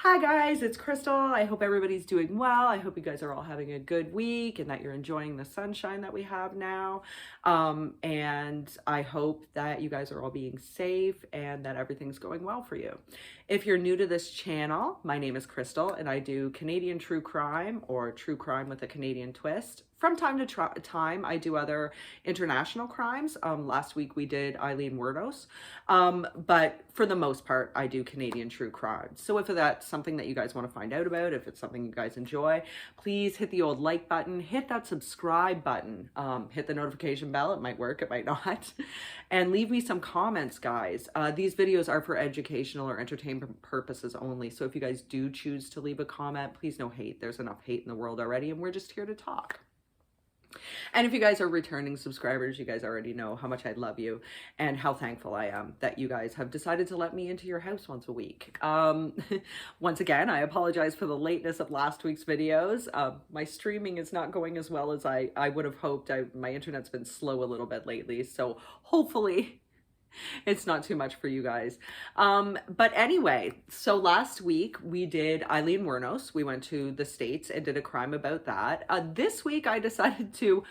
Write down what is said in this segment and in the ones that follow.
Hi guys, it's Crystal. I hope everybody's doing well. I hope you guys are all having a good week and that you're enjoying the sunshine that we have now. And I hope that you guys are all being safe and that everything's going well for you. If you're new to this channel, my name is Crystal and I do Canadian true crime or true crime with a Canadian twist. From time to time, I do other international crimes. Last week we did Eileen Wuornos, but for the most part, I do Canadian true crime. So if that's something that you guys want to find out about, if it's something you guys enjoy, please hit the old like button, hit that subscribe button, hit the notification bell. It might work, it might not, and leave me some comments, guys. These videos are for educational or entertainment purposes only. So if you guys do choose to leave a comment, please no hate. There's enough hate in the world already, and we're just here to talk. And if you guys are returning subscribers, you guys already know how much I love you and how thankful I am that you guys have decided to let me into your house once a week. Once again, I apologize for the lateness of last week's videos. My streaming is not going as well as I would have hoped. My internet's been slow a little bit lately, so hopefully it's not too much for you guys. But anyway, so last week we did Eileen Wuornos. We went to the States and did a crime about that. This week I decided to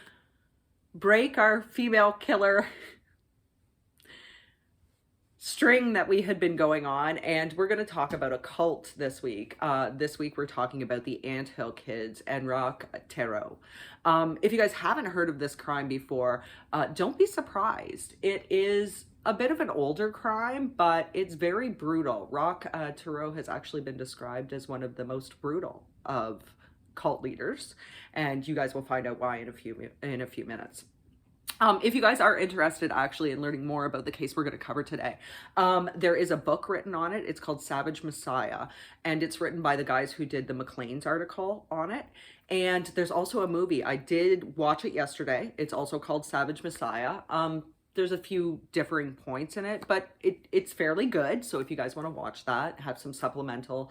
break our female killer string that we had been going on, and we're going to talk about a cult this week. This week we're talking about the Anthill Kids and Roch Theriault. If you guys haven't heard of this crime before, don't be surprised. It is a bit of an older crime, but it's very brutal. Roch Theriault has actually been described as one of the most brutal of cult leaders, and you guys will find out why in a few minutes. If you guys are interested actually in learning more about the case we're going to cover today, there is a book written on it. It's called Savage Messiah, and it's written by the guys who did the Maclean's article on it. And there's also a movie. I did watch it yesterday. It's also called Savage Messiah. There's a few differing points in it, but it's fairly good. So if you guys want to watch that, have some supplemental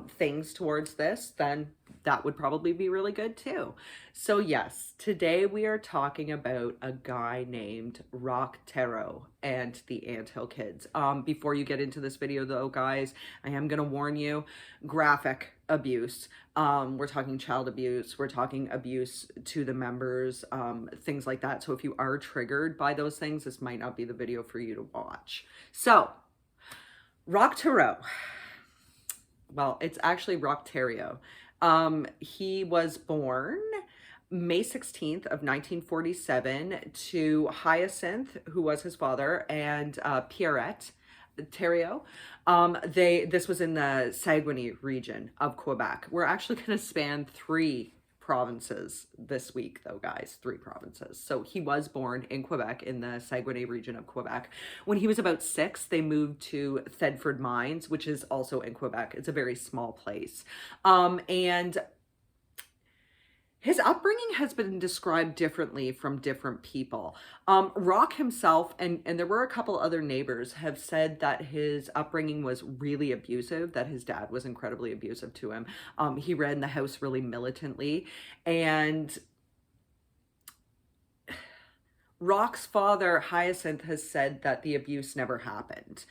things towards this, then that would probably be really good too. So yes, today we are talking about a guy named Roch Theriault and the Anthill Kids. Before you get into this video though, guys, I am going to warn you, graphic abuse. We're talking child abuse, we're talking abuse to the members, things like that. So if you are triggered by those things, this might not be the video for you to watch. So, Roch Theriault. Well, it's actually Roch Theriault. He was born May 16th of 1947 to Hyacinth, who was his father, and Pierrette Theriault. This was in the Saguenay region of Quebec. We're actually going to span 3 provinces this week though, guys, 3 provinces. So he was born in Quebec in the Saguenay region of Quebec. When he was about 6, they moved to Thedford Mines, which is also in Quebec. It's a very small place. And his upbringing has been described differently from different people. Roch himself, and there were a couple other neighbors, have said that his upbringing was really abusive, that his dad was incredibly abusive to him. He ran the house really militantly, and Roch's father, Hyacinth, has said that the abuse never happened.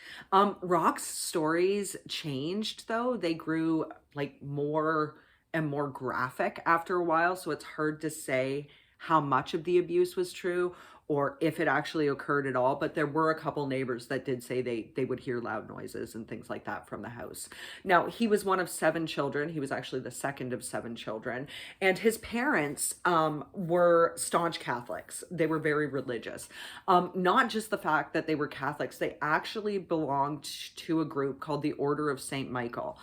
Roch's stories changed, though. They grew like more and more graphic after a while, so it's hard to say how much of the abuse was true or if it actually occurred at all. But there were a couple neighbors that did say they would hear loud noises and things like that from the house. Now, he was one of 7 children. He was actually the second of 7 children. And his parents were staunch Catholics. They were very religious. Not just the fact that they were Catholics, they actually belonged to a group called the Order of St. Michael,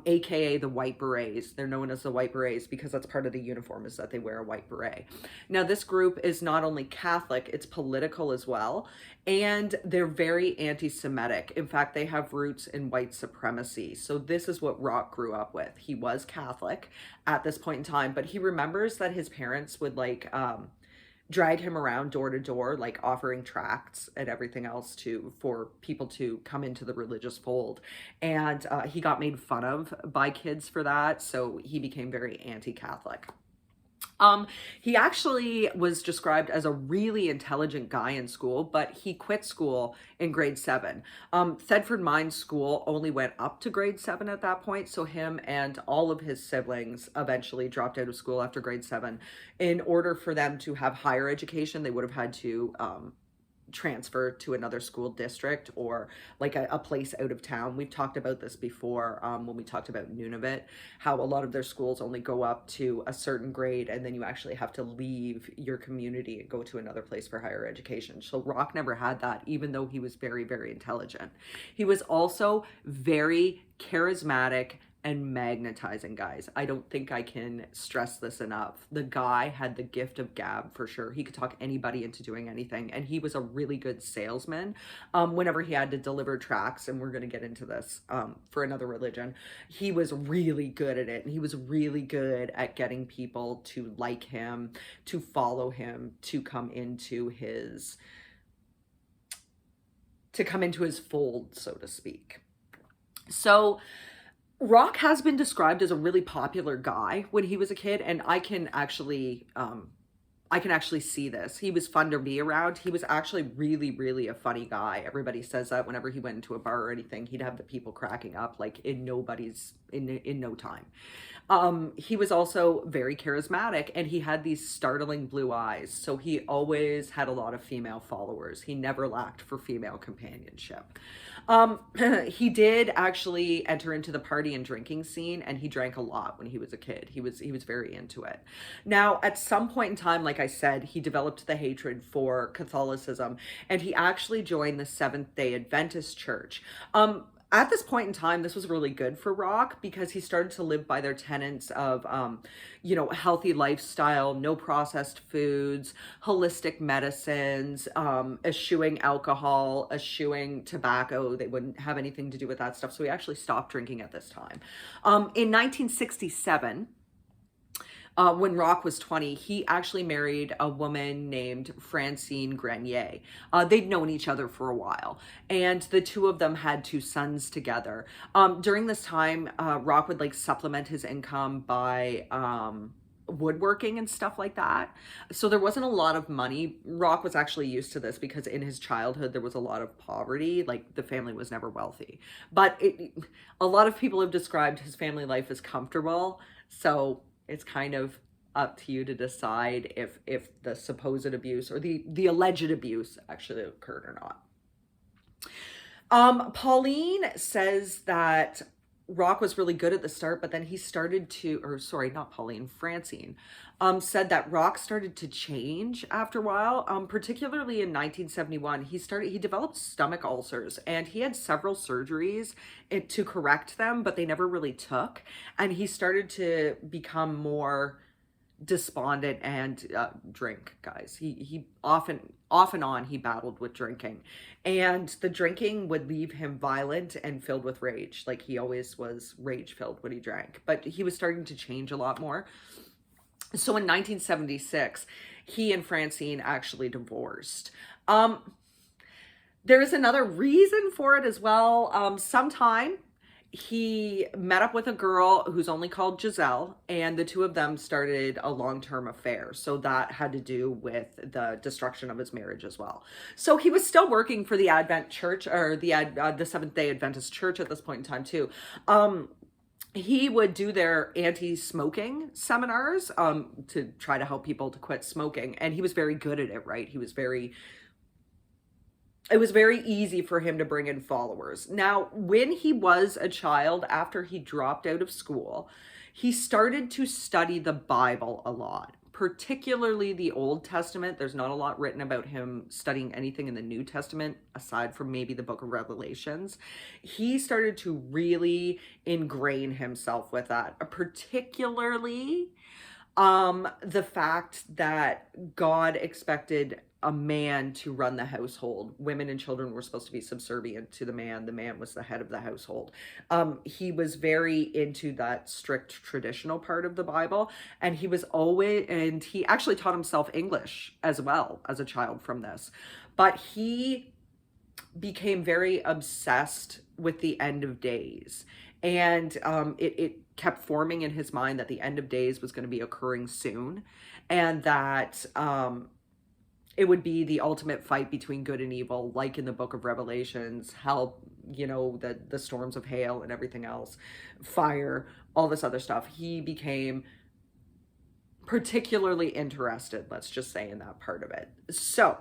aka the White Berets. They're known as the White Berets because that's part of the uniform, is that they wear a white beret. Now, this group is not only Catholic, it's political as well, and they're very anti-Semitic. In fact, they have roots in white supremacy. So this is what Roch grew up with. He was Catholic at this point in time, but he remembers that his parents would like drag him around door to door, like offering tracts and everything else for people to come into the religious fold. And he got made fun of by kids for that, so he became very anti-Catholic. He actually was described as a really intelligent guy in school, but he quit school in grade 7. Thedford Mines School only went up to grade 7 at that point, so him and all of his siblings eventually dropped out of school after grade 7. In order for them to have higher education, they would have had to transfer to another school district or like a place out of town. We've talked about this before when we talked about Nunavut, how a lot of their schools only go up to a certain grade and then you actually have to leave your community and go to another place for higher education. So Roch never had that, even though he was very, very intelligent. He was also very charismatic and magnetizing, guys. I don't think I can stress this enough. The guy had the gift of gab for sure. He could talk anybody into doing anything, and he was a really good salesman. Whenever he had to deliver tracts, and we're going to get into this for another religion, he was really good at it, and he was really good at getting people to like him, to follow him, to come into his fold, so to speak. So Roch has been described as a really popular guy when he was a kid, and I can actually see this. He was fun to be around. He was actually really, really a funny guy. Everybody says that whenever he went into a bar or anything, he'd have the people cracking up like in no time. He was also very charismatic, and he had these startling blue eyes. So he always had a lot of female followers. He never lacked for female companionship. He did actually enter into the party and drinking scene, and he drank a lot when he was a kid. He was very into it. Now, at some point in time, like I said, he developed the hatred for Catholicism, and he actually joined the Seventh-day Adventist Church. At this point in time, this was really good for Roch because he started to live by their tenets of, healthy lifestyle, no processed foods, holistic medicines, eschewing alcohol, eschewing tobacco. They wouldn't have anything to do with that stuff. So he actually stopped drinking at this time. In 1967, when Roch was 20, he actually married a woman named Francine Grenier. They'd known each other for a while, and the two of them had 2 sons together. During this time, Roch would supplement his income by woodworking and stuff like that. So there wasn't a lot of money. Roch was actually used to this because in his childhood there was a lot of poverty. Like, the family was never wealthy, but a lot of people have described his family life as comfortable. So it's kind of up to you to decide if the supposed abuse or the alleged abuse actually occurred or not. Pauline says that Roch was really good at the start, but then he started to, or sorry, not Pauline, Francine, said that Roch started to change after a while. Particularly in 1971, he developed stomach ulcers, and he had several surgeries to correct them, but they never really took. And he started to become more despondent and drink, guys. He off and on he battled with drinking, and the drinking would leave him violent and filled with rage. Like, he always was rage filled when he drank, but he was starting to change a lot more. So in 1976, he and Francine actually divorced. There is another reason for it as well. Sometime he met up with a girl who's only called Giselle, and the two of them started a long-term affair. So that had to do with the destruction of his marriage as well. So he was still working for the Advent Church, or the Seventh-day Adventist Church at this point in time too. He would do their anti-smoking seminars to try to help people to quit smoking, and he was very good at it, right? It was very easy for him to bring in followers. Now, when he was a child, after he dropped out of school, he started to study the Bible a lot, particularly the Old Testament. There's not a lot written about him studying anything in the New Testament, aside from maybe the book of Revelations. He started to really ingrain himself with that, particularly the fact that God expected a man to run the household. Women and children were supposed to be subservient to the man. The man was the head of the household. He was very into that strict traditional part of the Bible, and he actually taught himself English as well as a child from this. But he became very obsessed with the end of days. And it kept forming in his mind that the end of days was going to be occurring soon, and that it would be the ultimate fight between good and evil, like in the book of Revelations, hell, the storms of hail and everything else, fire, all this other stuff. He became particularly interested, let's just say, in that part of it. So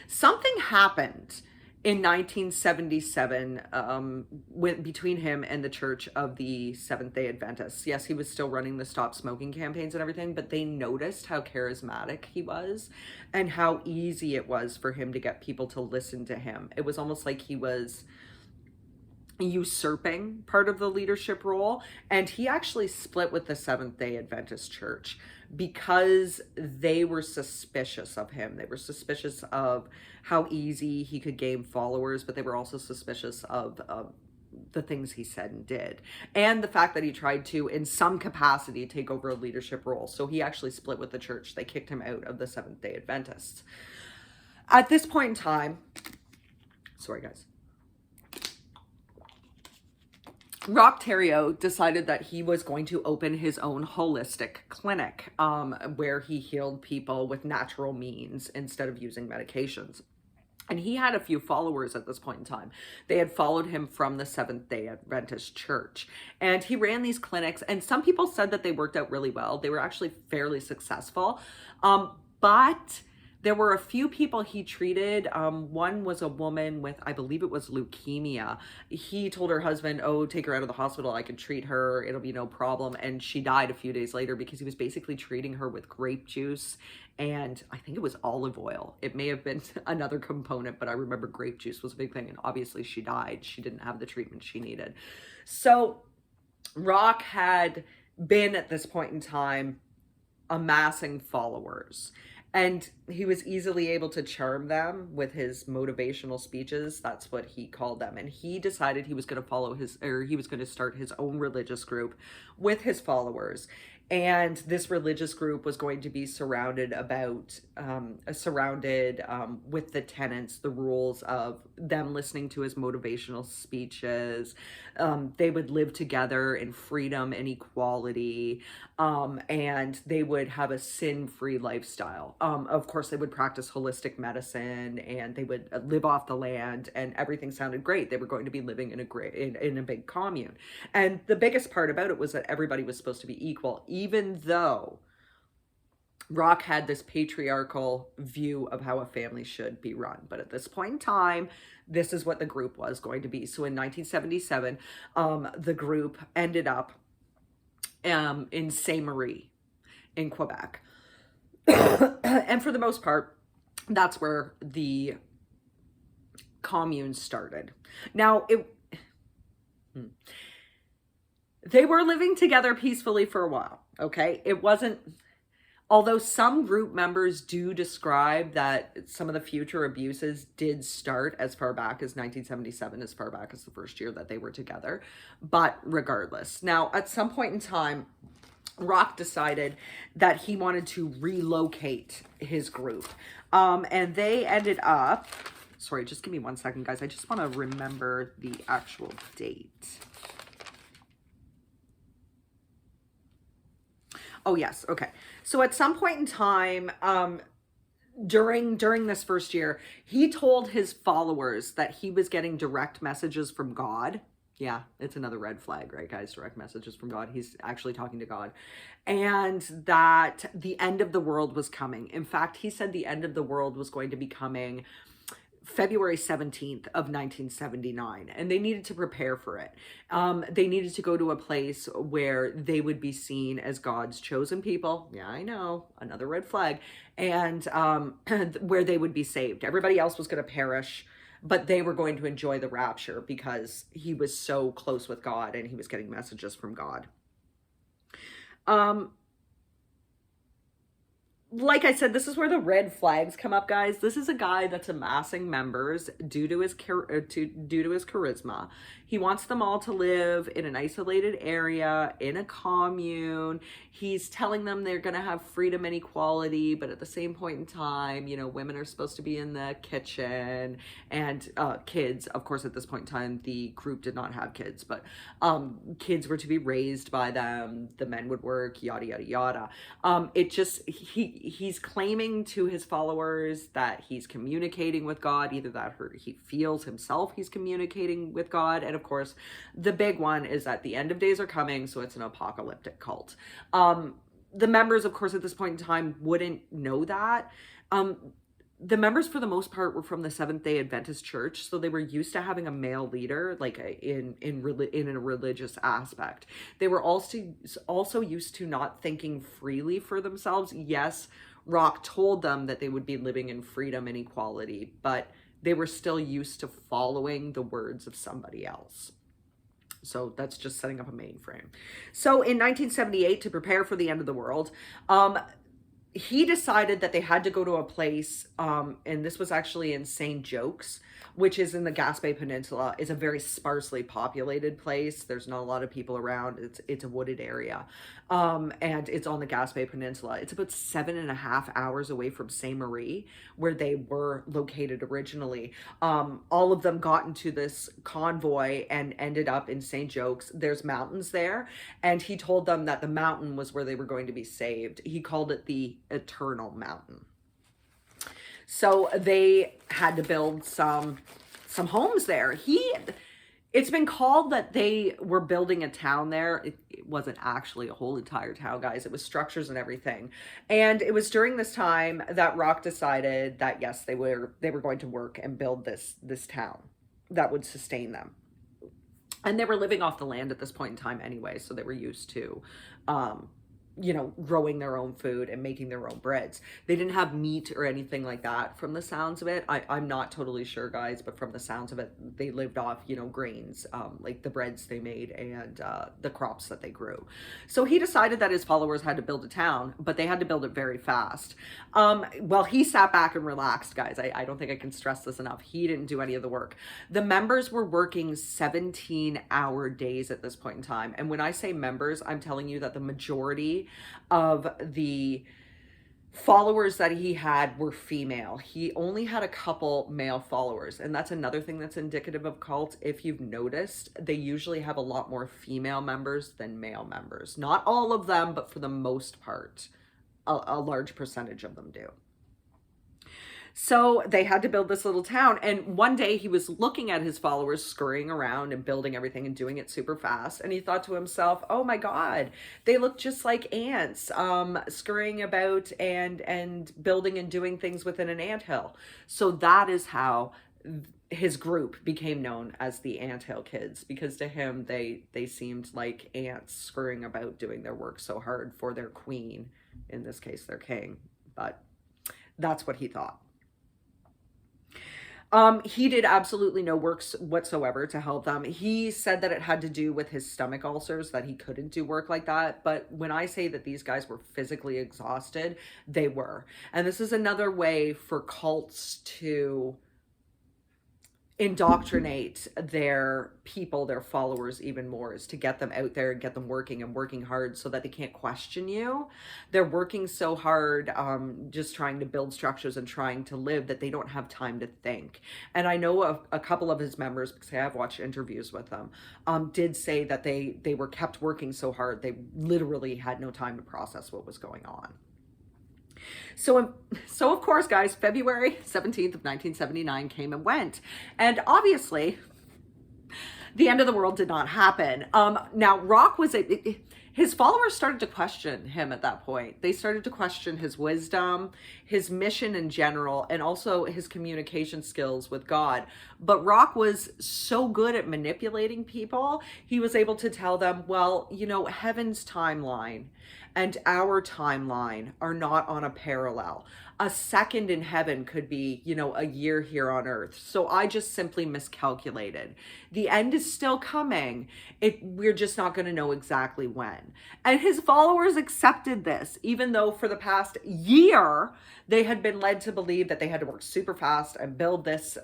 something happened in 1977 between him and the Church of the Seventh-day Adventists. Yes, he was still running the stop smoking campaigns and everything, but they noticed how charismatic he was and how easy it was for him to get people to listen to him. It was almost like he was usurping part of the leadership role, and he actually split with the Seventh-day Adventist Church because they were suspicious of him. They were suspicious of how easy he could gain followers, but they were also suspicious of the things he said and did, and the fact that he tried to, in some capacity, take over a leadership role. So he actually split with the church. They kicked him out of the Seventh-day Adventists. At this point in time, sorry guys, Roch Theriault decided that he was going to open his own holistic clinic where he healed people with natural means instead of using medications. And he had a few followers at this point in time. They had followed him from the Seventh-day Adventist Church. And he ran these clinics, and some people said that they worked out really well. They were actually fairly successful. But there were a few people he treated. One was a woman with, I believe it was leukemia. He told her husband, oh, take her out of the hospital. I can treat her. It'll be no problem. And she died a few days later because he was basically treating her with grape juice and I think it was olive oil. It may have been another component, but I remember grape juice was a big thing. And obviously she died. She didn't have the treatment she needed. So Roch had been at this point in time amassing followers. And he was easily able to charm them with his motivational speeches. That's what he called them. And he decided he was going to he was going to start his own religious group with his followers. And this religious group was going to be surrounded with the tenets, the rules of them listening to his motivational speeches. They would live together in freedom and equality, and they would have a sin-free lifestyle. Of course, they would practice holistic medicine, and they would live off the land, and everything sounded great. They were going to be living in a big commune. And the biggest part about it was that everybody was supposed to be equal, even though Roch had this patriarchal view of how a family should be run. But at this point in time, this is what the group was going to be. So in 1977, the group ended up in Saint-Marie in Quebec. And for the most part, that's where the commune started. Now, they were living together peacefully for a while, okay? It wasn't, although some group members do describe that some of the future abuses did start as far back as 1977, as far back as the first year that they were together. But regardless, now at some point in time, Roch decided that he wanted to relocate his group. And they ended up, sorry, just give me 1 second, guys. I just want to remember the actual date. Oh, yes. Okay. So at some point in time, during this first year, he told his followers that he was getting direct messages from God. Yeah, it's another red flag, right, guys? Direct messages from God. He's actually talking to God. And that the end of the world was coming. In fact, he said the end of the world was going to be coming February 17th of 1979, and they needed to prepare for it. They needed to go to a place where they would be seen as God's chosen people. Yeah, I know, another red flag. And where they would be saved. Everybody else was going to perish, but they were going to enjoy the rapture because he was so close with God and he was getting messages from God. like I said, this is where the red flags come up, guys. This is a guy that's amassing members due to his charisma. He wants them all to live in an isolated area, in a commune. He's telling them they're going to have freedom and equality, but at the same point in time, you know, women are supposed to be in the kitchen, and kids, of course, at this point in time, the group did not have kids, but kids were to be raised by them. The men would work, yada yada yada. It just he's claiming to his followers that he's communicating with God, either that or he feels himself he's communicating with God. And of course, the big one is that the end of days are coming, so it's an apocalyptic cult. The members, of course, at this point in time wouldn't know that. The members, for the most part, were from the Seventh-day Adventist Church, so they were used to having a male leader, like in a religious aspect. They were also used to not thinking freely for themselves. Yes, Roch told them that they would be living in freedom and equality, but they were still used to following the words of somebody else. So that's just setting up a mainframe. So in 1978, to prepare for the end of the world, he decided that they had to go to a place, and this was actually in St. Jokes, which is in the Gaspé Peninsula. It's a very sparsely populated place. There's not a lot of people around. It's a wooded area, and it's on the Gaspé Peninsula. It's about 7.5 hours away from Saint Marie, where they were located originally. All of them got into this convoy and ended up in St. Jokes. There's mountains there, and he told them that the mountain was where they were going to be saved. He called it the Eternal Mountain. So they had to build some homes there. It's been called that they were building a town there. It wasn't actually a whole entire town, guys. It was structures and everything. And it was during this time that Roch decided that yes, they were going to work and build this town that would sustain them. And they were living off the land at this point in time anyway, so they were used to you know, growing their own food and making their own breads. They didn't have meat or anything like that from the sounds of it. I'm not totally sure, guys, but from the sounds of it, they lived off, you know, grains, like the breads they made and the crops that they grew. So he decided that his followers had to build a town, but they had to build it very fast. Well, he sat back and relaxed, guys. I don't think I can stress this enough. He didn't do any of the work. The members were working 17-hour days at this point in time. And when I say members, I'm telling you that the majority of the followers that he had were female. He only had a couple male followers, and that's another thing that's indicative of cults. If you've noticed, they usually have a lot more female members than male members. Not all of them, but for the most part, a large percentage of them do. So they had to build this little town. And one day he was looking at his followers scurrying around and building everything and doing it super fast. And he thought to himself, oh my God, they look just like ants, scurrying about and building and doing things within an anthill. So that is how his group became known as the Anthill Kids, because to him, they seemed like ants scurrying about doing their work so hard for their queen, in this case, their king. But that's what he thought. He did absolutely no works whatsoever to help them. He said that it had to do with his stomach ulcers, that he couldn't do work like that. But when I say that these guys were physically exhausted, they were. And this is another way for cults to indoctrinate their people, their followers even more, is to get them out there and get them working and working hard so that they can't question you. They're working so hard, just trying to build structures and trying to live, that they don't have time to think. And I know a couple of his members, because I have watched interviews with them, did say that they were kept working so hard, they literally had no time to process what was going on. So of course, guys, February 17th of 1979 came and went. And obviously, the end of the world did not happen. Now, Roch was his followers started to question him at that point. They started to question his wisdom, his mission in general, and also his communication skills with God. But Roch was so good at manipulating people, he was able to tell them, well, you know, heaven's timeline and our timeline are not on a parallel. A second in heaven could be, you know, a year here on earth. So I just simply miscalculated. The end is still coming. We're just not going to know exactly when. men. And his followers accepted this, even though for the past year, they had been led to believe that they had to work super fast and build this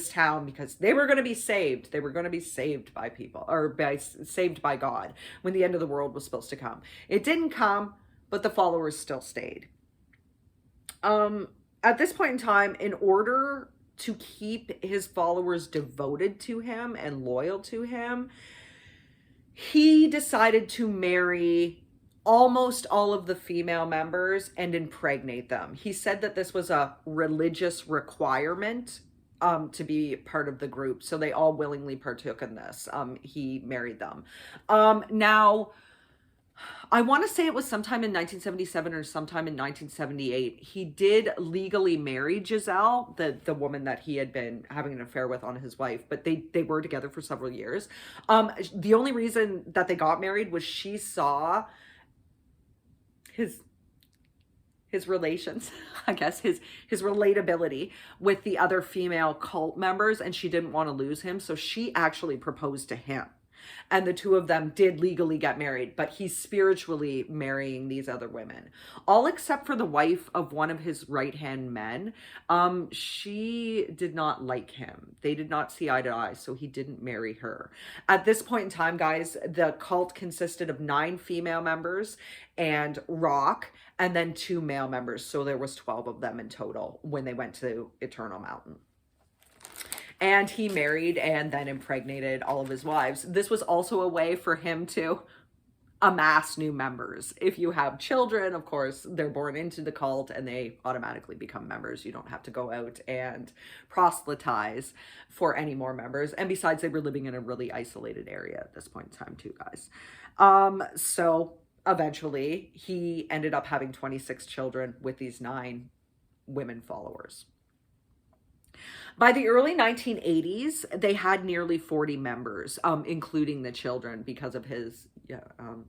town because they were going to be saved. They were going to be saved by people, or saved by God, when the end of the world was supposed to come. It didn't come, but the followers still stayed. At this point in time, in order to keep his followers devoted to him and loyal to him, he decided to marry almost all of the female members and impregnate them. He said that this was a religious requirement to be part of the group. So they all willingly partook in this. He married them. Now, I want to say it was sometime in 1977 or sometime in 1978. He did legally marry Giselle, the woman that he had been having an affair with on his wife, but they were together for several years. The only reason that they got married was she saw his relations, I guess, his relatability with the other female cult members, and she didn't want to lose him, so she actually proposed to him. And the two of them did legally get married, but he's spiritually marrying these other women. All except for the wife of one of his right-hand men. She did not like him. They did not see eye to eye, so he didn't marry her. At this point in time, guys, the cult consisted of 9 female members and Roch, and then 2 male members. So there was 12 of them in total when they went to Eternal Mountain. And he married and then impregnated all of his wives. This was also a way for him to amass new members. If you have children, of course, they're born into the cult and they automatically become members. You don't have to go out and proselytize for any more members. And besides, they were living in a really isolated area at this point in time too, guys. So eventually, he ended up having 26 children with these 9 women followers. By the early 1980s, they had nearly 40 members, including the children, because of his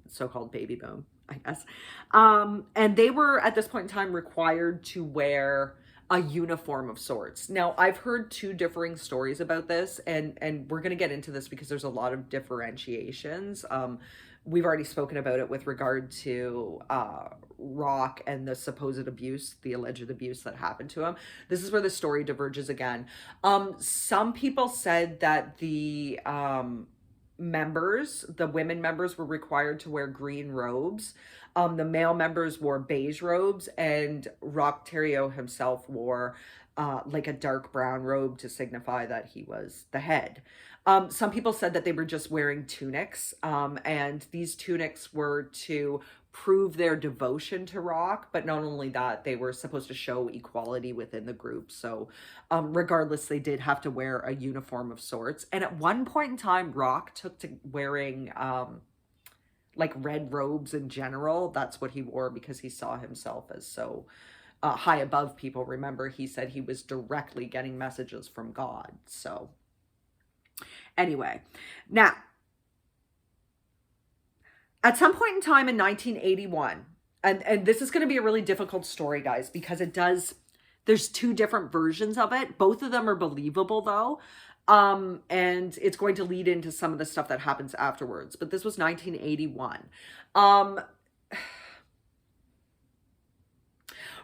so-called baby boom, I guess. And they were, at this point in time, required to wear a uniform of sorts. Now, I've heard 2 differing stories about this, and we're going to get into this because there's a lot of differentiations. We've already spoken about it with regard to Roch and the supposed abuse, the alleged abuse that happened to him. This is where the story diverges again. Some people said that the members, the women members, were required to wear green robes. The male members wore beige robes, and Roch Theriault himself wore like a dark brown robe to signify that he was the head. Some people said that they were just wearing tunics, and these tunics were to prove their devotion to Roch, but not only that, they were supposed to show equality within the group. So regardless, they did have to wear a uniform of sorts. And at one point in time, Roch took to wearing like red robes in general. That's what he wore because he saw himself as so high above people. Remember, he said he was directly getting messages from God. So anyway, now, at some point in time in 1981, and this is going to be a really difficult story, guys, because there's 2 different versions of it. Both of them are believable, though, and it's going to lead into some of the stuff that happens afterwards. But this was 1981.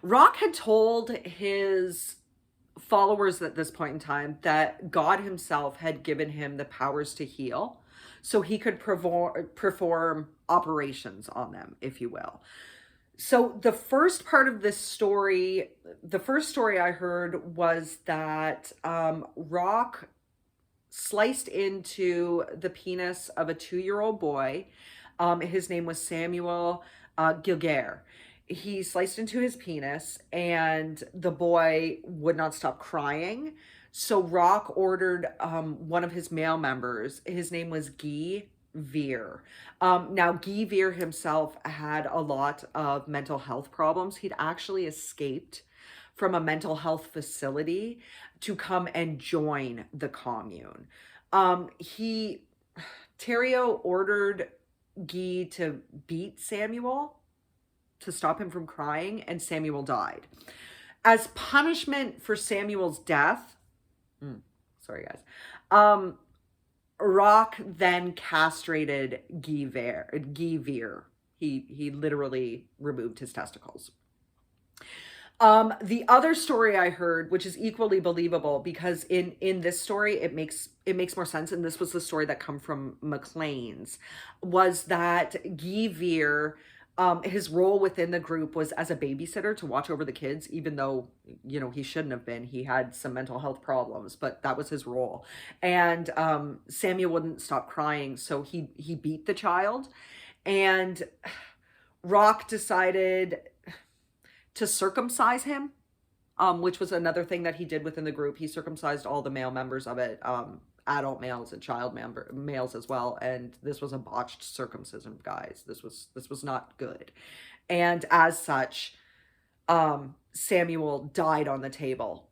Roch had told his followers at this point in time that God himself had given him the powers to heal, so he could perform operations on them, if you will. So the first part of this story, the first story I heard was that Roch sliced into the penis of a 2-year-old boy. His name was Samuel Gilguer. He sliced into his penis, and the boy would not stop crying. So Roch ordered one of his male members. His name was Guy Veer. Now, Guy Veer himself had a lot of mental health problems. He'd actually escaped from a mental health facility to come and join the commune. Theriault ordered Guy to beat Samuel to stop him from crying, and Samuel died. As punishment for Samuel's death, sorry guys, Roch then castrated Guy Veer. He literally removed his testicles. The other story I heard, which is equally believable, because in this story it makes more sense, and this was the story that come from Maclean's, was that Guy Veer, his role within the group was as a babysitter to watch over the kids, even though, you know, he shouldn't have been. He had some mental health problems, but that was his role. And Samuel wouldn't stop crying, so he beat the child, and Roch decided to circumcise him, which was another thing that he did within the group. He circumcised all the male members of it, adult males and child males as well. And this was a botched circumcision, guys. This was not good. And as such, Samuel died on the table.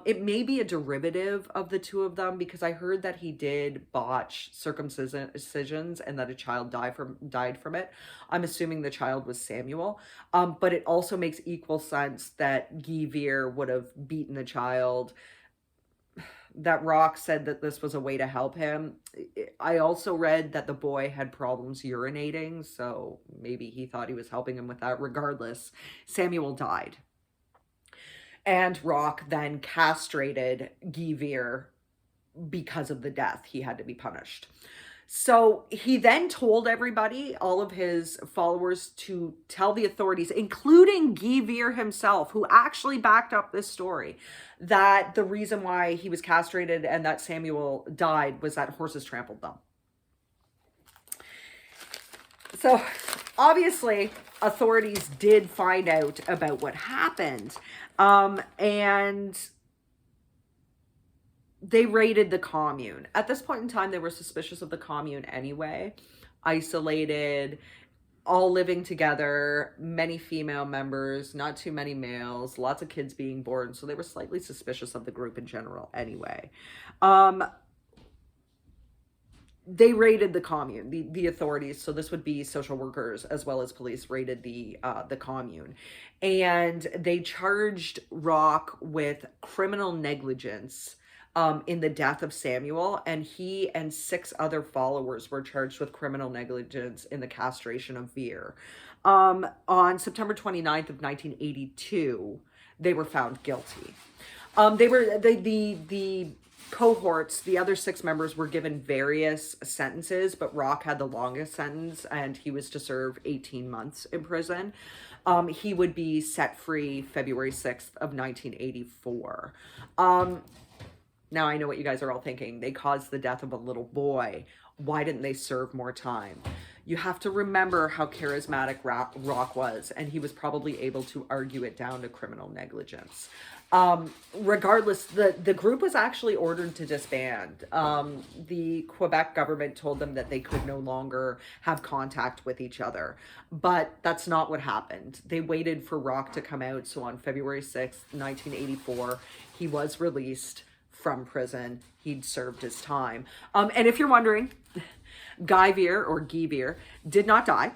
It may be a derivative of the two of them, because I heard that he did botch circumcisions and that a child died from it. I'm assuming the child was Samuel. But it also makes equal sense that Guy Veer would have beaten the child. That Roch said that this was a way to help him. I also read that the boy had problems urinating, so maybe he thought he was helping him with that. Regardless, Samuel died. And Roch then castrated Guy Veer because of the death. He had to be punished. So he then told everybody, all of his followers, to tell the authorities, including Guy Veer himself, who actually backed up this story, that the reason why he was castrated and that Samuel died was that horses trampled them. So obviously, authorities did find out about what happened. And they raided the commune. At this point in time, they were suspicious of the commune anyway. Isolated, all living together, many female members, not too many males, lots of kids being born. So they were slightly suspicious of the group in general anyway. They raided the commune, the authorities. So this would be social workers as well as police raided the commune, and they charged Roch with criminal negligence in the death of Samuel, and he and 6 other followers were charged with criminal negligence in the castration of Veer. On September 29th of 1982, they were found guilty. The cohorts, the other 6 members, were given various sentences, but Roch had the longest sentence, and he was to serve 18 months in prison. He would be set free February 6th of 1984. Now I know what you guys are all thinking. They caused the death of a little boy. Why didn't they serve more time? You have to remember how charismatic Roch was, and he was probably able to argue it down to criminal negligence. Regardless, the group was actually ordered to disband. The Quebec government told them that they could no longer have contact with each other, but that's not what happened. They waited for Roch to come out, so on February 6th, 1984, he was released from prison. He'd served his time. And if you're wondering, Guy Veer did not die.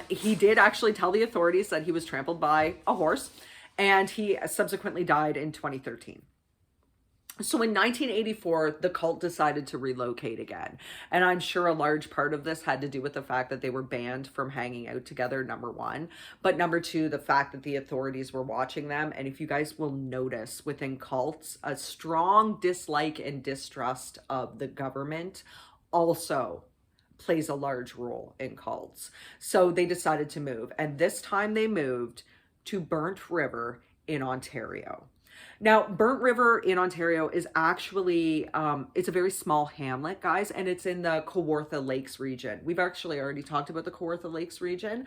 He did actually tell the authorities that he was trampled by a horse, and he subsequently died in 2013. So in 1984, the cult decided to relocate again. And I'm sure a large part of this had to do with the fact that they were banned from hanging out together, number one. But number two, the fact that the authorities were watching them. And if you guys will notice, within cults, a strong dislike and distrust of the government also plays a large role in cults. So they decided to move. And this time they moved to Burnt River in Ontario. Now, Burnt River in Ontario is actually, it's a very small hamlet, guys, and it's in the Kawartha Lakes region. We've actually already talked about the Kawartha Lakes region.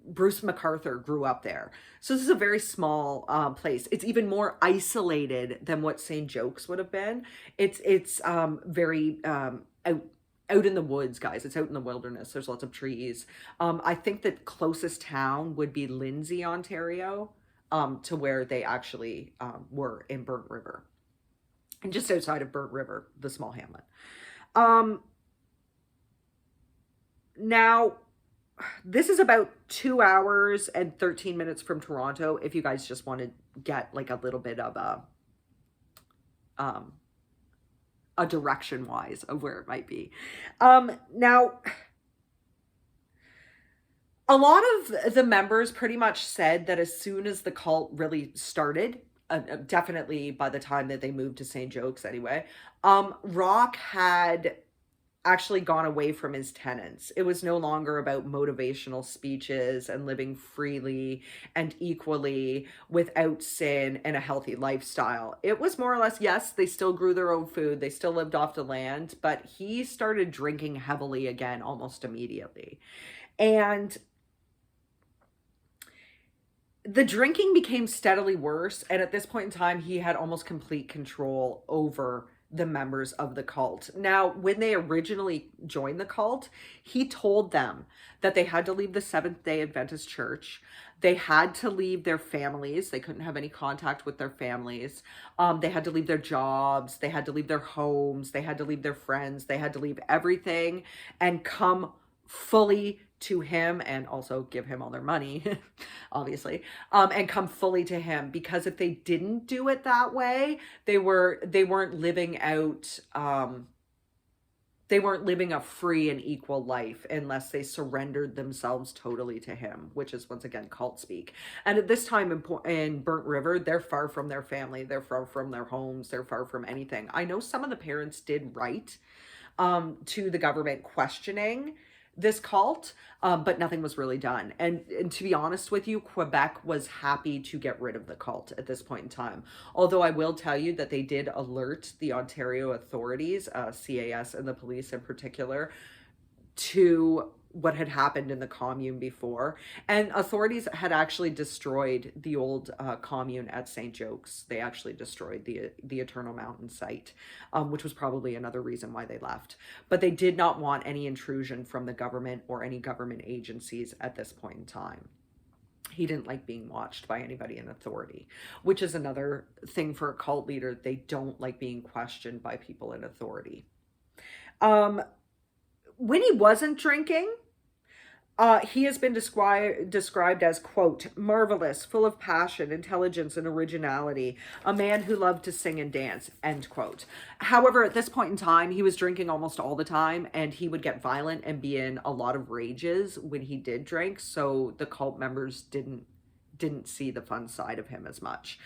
Bruce MacArthur grew up there. So this is a very small place. It's even more isolated than what St. Jokes would have been. It's very out in the woods, guys. It's out in the wilderness. There's lots of trees. I think the closest town would be Lindsay, Ontario, to where they actually were in Burnt River. And just outside of Burnt River, the small hamlet. Now, this is about 2 hours and 13 minutes from Toronto, if you guys just want to get like a little bit of a direction wise of where it might be. Now, a lot of the members pretty much said that as soon as the cult really started, definitely by the time that they moved to St. Jokes anyway, Roch had actually gone away from his tenets. It was no longer about motivational speeches and living freely and equally without sin and a healthy lifestyle. It was more or less, yes, they still grew their own food, they still lived off the land, but he started drinking heavily again almost immediately. And the drinking became steadily worse, and at this point in time, he had almost complete control over the members of the cult. Now, when they originally joined the cult, he told them that they had to leave the Seventh-day Adventist Church. They had to leave their families. They couldn't have any contact with their families. They had to leave their jobs. They had to leave their homes. They had to leave their friends. They had to leave everything and come fully to him, and also give him all their money, obviously, and come fully to him, because if they didn't do it that way, they weren't living out, they weren't living a free and equal life unless they surrendered themselves totally to him, which is once again cult speak. And at this time in Burnt River, they're far from their family, they're far from their homes, they're far from anything. I know some of the parents did write to the government questioning this cult, but nothing was really done. And to be honest with you, Quebec was happy to get rid of the cult at this point in time. Although I will tell you that they did alert the Ontario authorities, CAS and the police in particular, to what had happened in the commune before. And authorities had actually destroyed the old commune at St. Jokes. They actually destroyed the Eternal Mountain site, which was probably another reason why they left. But they did not want any intrusion from the government or any government agencies at this point in time. He didn't like being watched by anybody in authority, which is another thing for a cult leader. They don't like being questioned by people in authority. When he wasn't drinking, he has been described as, quote, marvelous, full of passion, intelligence, and originality, a man who loved to sing and dance, end quote. However, at this point in time, he was drinking almost all the time, and he would get violent and be in a lot of rages when he did drink, so the cult members didn't see the fun side of him as much.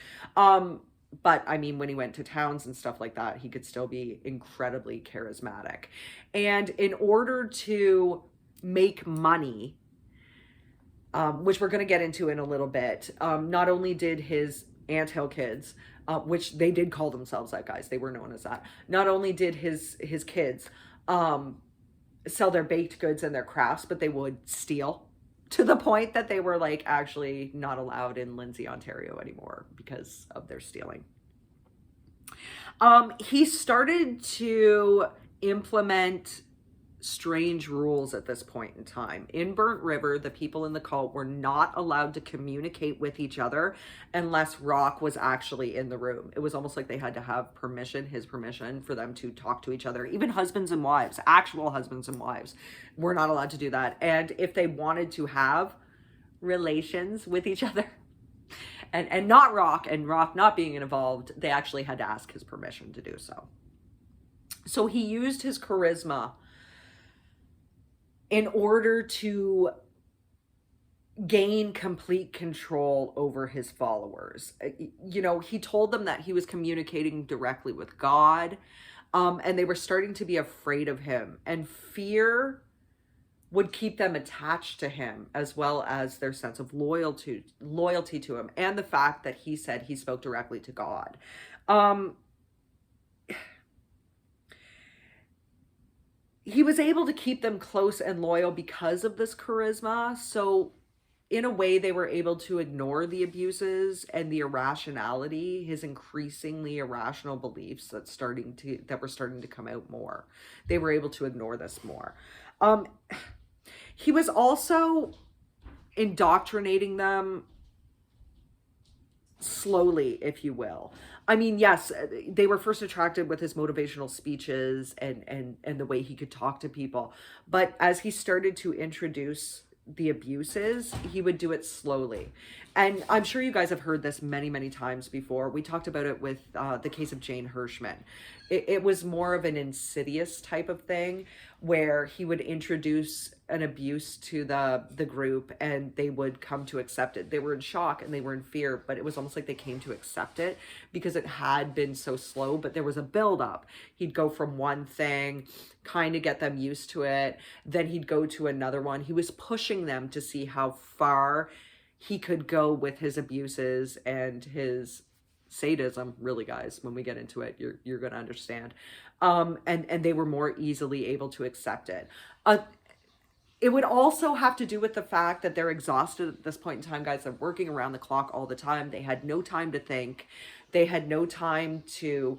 But I mean, when he went to towns and stuff like that, he could still be incredibly charismatic. And in order to make money, which we're going to get into in a little bit, not only did his anthill kids, which they did call themselves that, guys, they were known as that, not only did his kids sell their baked goods and their crafts, but they would steal, to the point that they were like actually not allowed in Lindsay, Ontario anymore because of their stealing. He started to implement strange rules at this point in time. In Burnt River, the people in the cult were not allowed to communicate with each other unless Roch was actually in the room. It was almost like they had to have permission, his permission, for them to talk to each other. Even husbands and wives, actual husbands and wives, were not allowed to do that. And if they wanted to have relations with each other, and not Roch, and Roch not being involved, they actually had to ask his permission to do so. So he used his charisma in order to gain complete control over his followers. You know, he told them that he was communicating directly with God, and they were starting to be afraid of him, and fear would keep them attached to him, as well as their sense of loyalty to him, and the fact that he said he spoke directly to God. He was able to keep them close and loyal because of this charisma. So in a way, they were able to ignore the abuses and the irrationality, his increasingly irrational beliefs that were starting to come out more. They were able to ignore this more. He was also indoctrinating them slowly, if you will. I mean, yes, they were first attracted with his motivational speeches and the way he could talk to people. But as he started to introduce the abuses, he would do it slowly. And I'm sure you guys have heard this many, many times before. We talked about it with the case of Jane Hirschman. It was more of an insidious type of thing where he would introduce an abuse to the group and they would come to accept it. They were in shock and they were in fear, but it was almost like they came to accept it because it had been so slow, but there was a build up. He'd go from one thing, kind of get them used to it, then he'd go to another one. He was pushing them to see how far he could go with his abuses and his sadism. Really, guys, when we get into it, you're gonna understand. And they were more easily able to accept it. It would also have to do with the fact that they're exhausted at this point in time, guys. They're working around the clock all the time. They had no time to think. They had no time to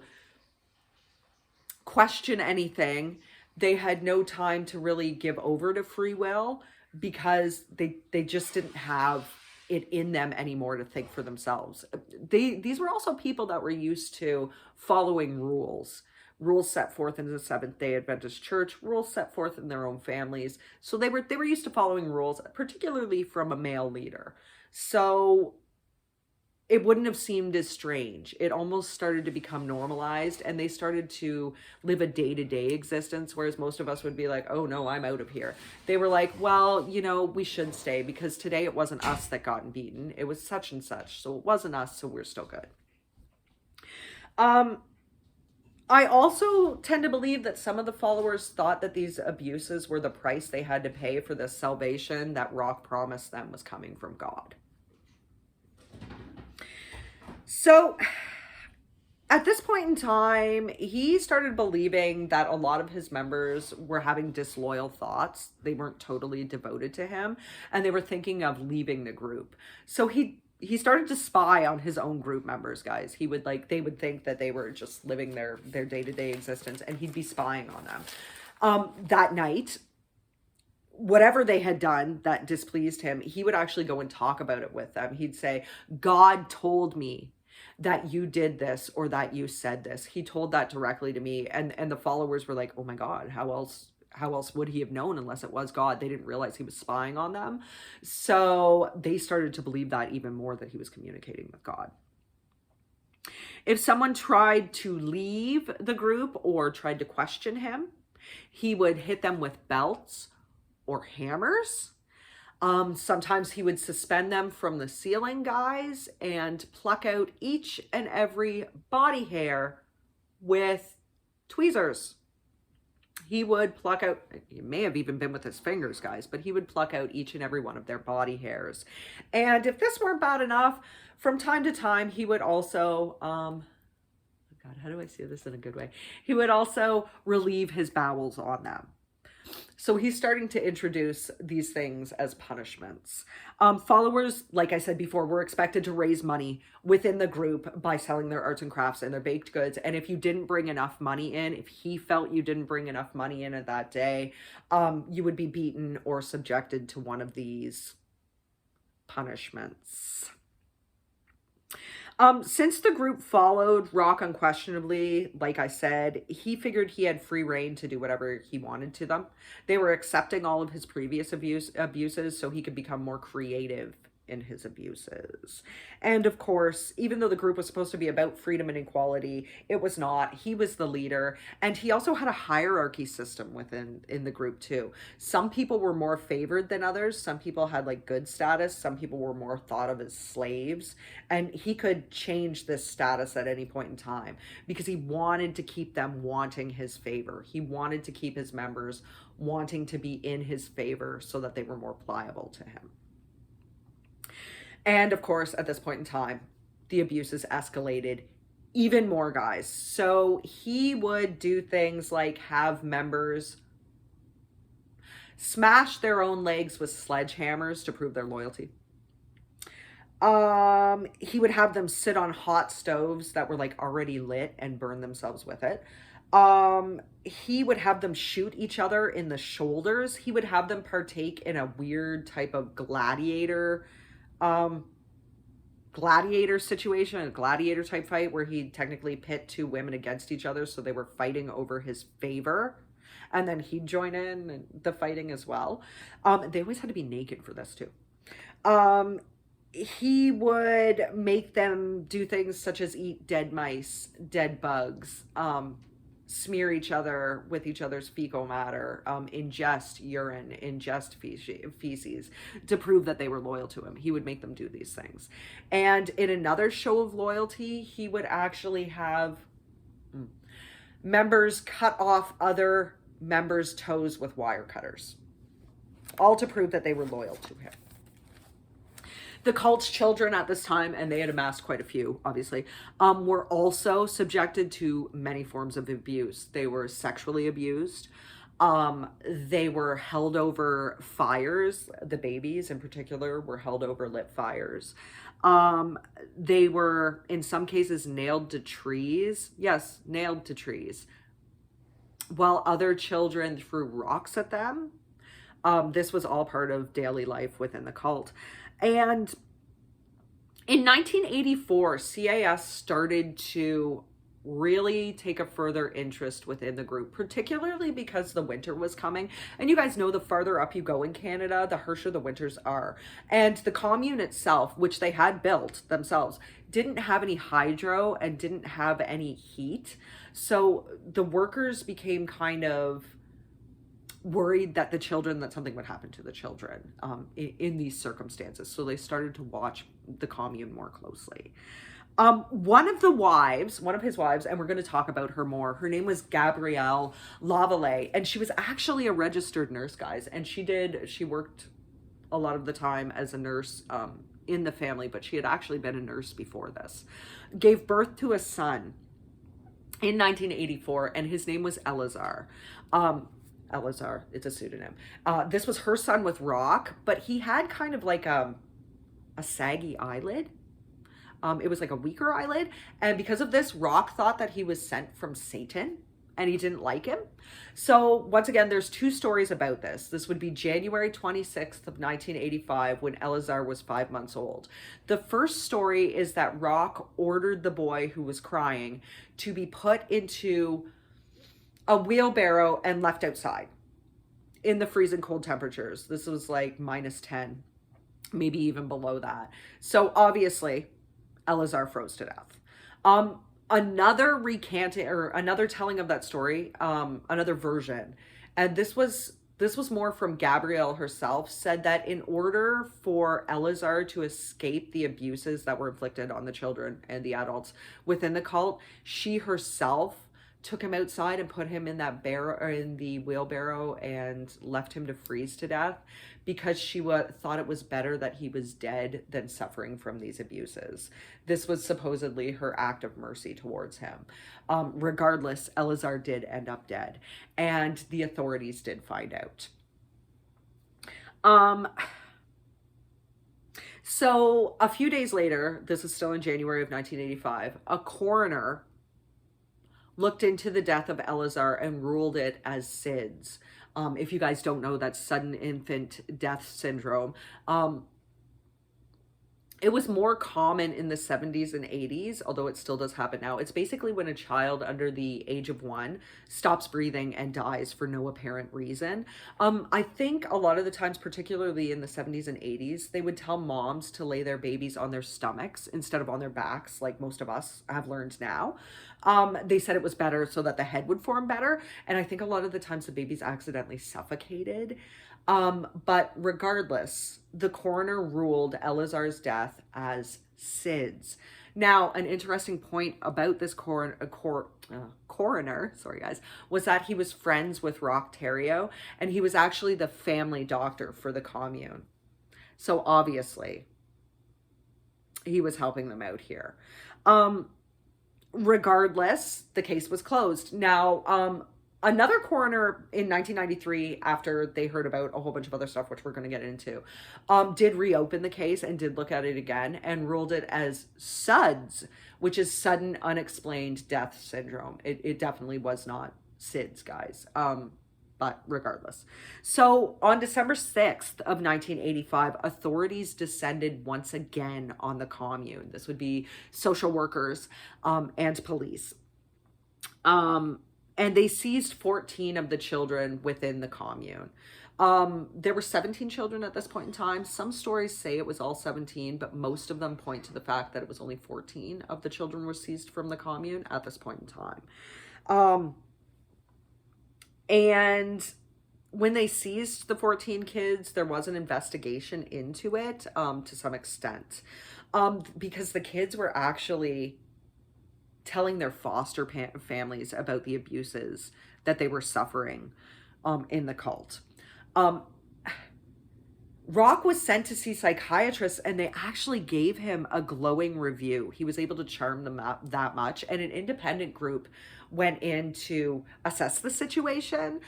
question anything. They had no time to really give over to free will because they just didn't have it in them anymore to think for themselves. These were also people that were used to following rules set forth in the Seventh-day Adventist Church, rules set forth in their own families. So they were used to following rules, particularly from a male leader. So it wouldn't have seemed as strange. It almost started to become normalized, and they started to live a day-to-day existence, whereas most of us would be like, oh no, I'm out of here. They were like, well, we should stay because today it wasn't us that got beaten. It was such and such. So it wasn't us, so we're still good. I also tend to believe that some of the followers thought that these abuses were the price they had to pay for the salvation that Roch promised them was coming from God. So at this point in time, he started believing that a lot of his members were having disloyal thoughts. They weren't totally devoted to him, and they were thinking of leaving the group. So he started to spy on his own group members, guys. They would think that they were just living their day-to-day existence, and he'd be spying on them. That night, whatever they had done that displeased him, he would actually go and talk about it with them. He'd say, God told me that you did this or that you said this. He told that directly to me. And the followers were like, oh my God, how else would he have known unless it was God? They didn't realize he was spying on them. So they started to believe that even more, that he was communicating with God. If someone tried to leave the group or tried to question him, he would hit them with belts or hammers. Sometimes he would suspend them from the ceiling, guys, and pluck out each and every body hair with tweezers. He would pluck out, it may have even been with his fingers, guys, but he would pluck out each and every one of their body hairs. And if this weren't bad enough, from time to time, he would also, God, how do I say this in a good way? He would also relieve his bowels on them. So he's starting to introduce these things as punishments. Followers, like I said before, were expected to raise money within the group by selling their arts and crafts and their baked goods. And if you didn't bring enough money in, if he felt you didn't bring enough money in at that day, you would be beaten or subjected to one of these punishments. Since the group followed Roch unquestionably, like I said, he figured he had free reign to do whatever he wanted to them. They were accepting all of his previous abuses, so he could become more creative in his abuses. And of course, even though the group was supposed to be about freedom and equality, it was not. He was the leader, and he also had a hierarchy system in the group too. Some people were more favored than others. Some people had like good status. Some people were more thought of as slaves, and he could change this status at any point in time because he wanted to keep them wanting his favor. He wanted to keep his members wanting to be in his favor so that they were more pliable to him. And of course, at this point in time, the abuses escalated even more, guys. So he would do things like have members smash their own legs with sledgehammers to prove their loyalty. He would have them sit on hot stoves that were like already lit and burn themselves with it. He would have them shoot each other in the shoulders. He would have them partake in a weird type of gladiator situation, a gladiator type fight where he'd technically pit two women against each other, so they were fighting over his favor, and then he'd join in the fighting as well. They always had to be naked for this too. he would make them do things such as eat dead mice, dead bugs, smear each other with each other's fecal matter, ingest urine, ingest feces to prove that they were loyal to him. He would make them do these things. And in another show of loyalty, he would actually have members cut off other members' toes with wire cutters, all to prove that they were loyal to him. The cult's children at this time, and they had amassed quite a few, obviously, were also subjected to many forms of abuse. They were sexually abused. They were held over fires. The babies, in particular, were held over lit fires. They were, in some cases, nailed to trees. Yes, nailed to trees. While other children threw rocks at them. This was all part of daily life within the cult. And in 1984, CAS started to really take a further interest within the group, particularly because the winter was coming. And you guys know the farther up you go in Canada, the harsher the winters are. And the commune itself, which they had built themselves, didn't have any hydro and didn't have any heat. So the workers became kind of worried that something would happen to the children in these circumstances. So they started to watch the commune more closely. One of his wives, and we're going to talk about her more, her name was Gabrielle Lavallee, and she was actually a registered nurse, guys. And she worked a lot of the time as a nurse in the family, but she had actually been a nurse before this. Gave birth to a son in 1984, and his name was Elazar. Elazar, it's a pseudonym. This was her son with Roch, but he had kind of like a saggy eyelid. It was like a weaker eyelid. And because of this, Roch thought that he was sent from Satan and he didn't like him. So once again, there's two stories about this. This would be January 26th of 1985 when Elazar was 5 months old. The first story is that Roch ordered the boy who was crying to be put into a wheelbarrow and left outside in the freezing cold temperatures. This was like -10, maybe even below that. So obviously, Elazar froze to death. Another recanting or another telling of that story, another version, and this was more from Gabrielle herself, said that in order for Elazar to escape the abuses that were inflicted on the children and the adults within the cult, she herself took him outside and put him in that barrel or in the wheelbarrow and left him to freeze to death because she thought it was better that he was dead than suffering from these abuses. This was supposedly her act of mercy towards him. Regardless, Elazar did end up dead, and the authorities did find out. So a few days later, this is still in January of 1985, a coroner looked into the death of Elazar and ruled it as SIDS. If you guys don't know, that's sudden infant death syndrome. It was more common in the 70s and 80s, although it still does happen now. It's basically when a child under the age of 1 stops breathing and dies for no apparent reason. I think a lot of the times, particularly in the 70s and 80s, they would tell moms to lay their babies on their stomachs instead of on their backs, like most of us have learned now. They said it was better so that the head would form better. And I think a lot of the times the babies accidentally suffocated. But regardless, the coroner ruled Elazar's death as SIDS. Now, an interesting point about this coroner, sorry guys, was that he was friends with Roch Theriault, and he was actually the family doctor for the commune. So obviously, he was helping them out here. Regardless, the case was closed. Now, another coroner in 1993, after they heard about a whole bunch of other stuff, which we're going to get into, did reopen the case and did look at it again and ruled it as SUDS, which is sudden unexplained death syndrome. It definitely was not SIDS, guys. But regardless. So on December 6th of 1985, authorities descended once again on the commune. This would be social workers and police. And they seized 14 of the children within the commune. There were 17 children at this point in time. Some stories say it was all 17, but most of them point to the fact that it was only 14 of the children were seized from the commune at this point in time. And when they seized the 14 kids, there was an investigation into it to some extent, because the kids were actually telling their foster families about the abuses that they were suffering in the cult. Roch was sent to see psychiatrists, and they actually gave him a glowing review. He was able to charm them that much, and an independent group went in to assess the situation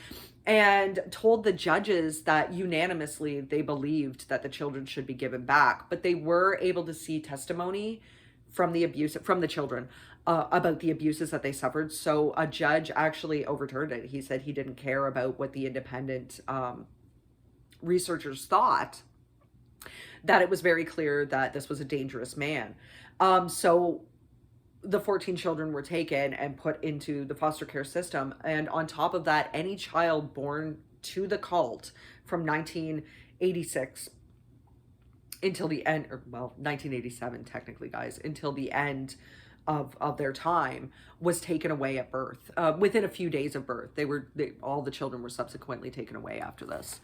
and told the judges that unanimously they believed that the children should be given back, but they were able to see testimony from the children about the abuses that they suffered. So a judge actually overturned it. He said he didn't care about what the independent researchers thought, that it was very clear that this was a dangerous man. So the 14 children were taken and put into the foster care system. And on top of that, any child born to the cult from 1986 until the end, or well, 1987 technically, guys, until the end of their time, was taken away at birth. Within a few days of birth, all the children were subsequently taken away after this.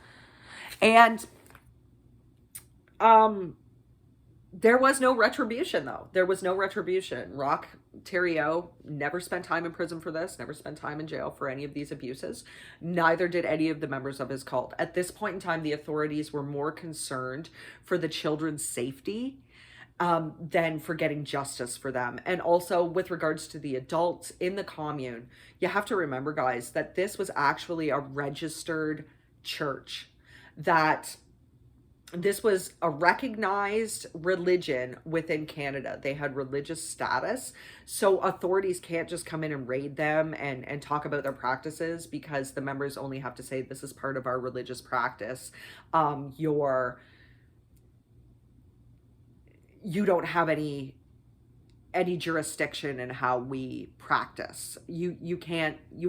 And there was no retribution, though. There was no retribution. Roch Theriault never spent time in prison for this, never spent time in jail for any of these abuses. Neither did any of the members of his cult. At this point in time, the authorities were more concerned for the children's safety than for getting justice for them. And also with regards to the adults in the commune, you have to remember, guys, that this was actually a registered church, that this was a recognized religion within Canada. They had religious status. So authorities can't just come in and raid them and talk about their practices, because the members only have to say, this is part of our religious practice. You don't have any jurisdiction in how we practice. You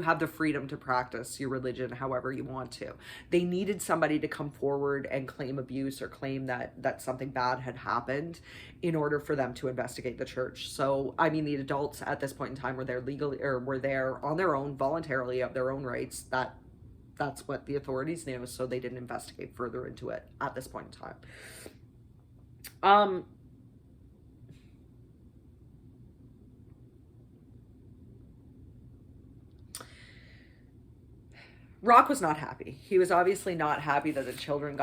have the freedom to practice your religion however you want to. They needed somebody to come forward and claim abuse or claim that something bad had happened in order for them to investigate the church. So, I mean, the adults at this point in time were there legally, or were there on their own, voluntarily, of their own rights. That's what the authorities knew, so they didn't investigate further into it at this point in time. Roch was not happy. He was obviously not happy that the children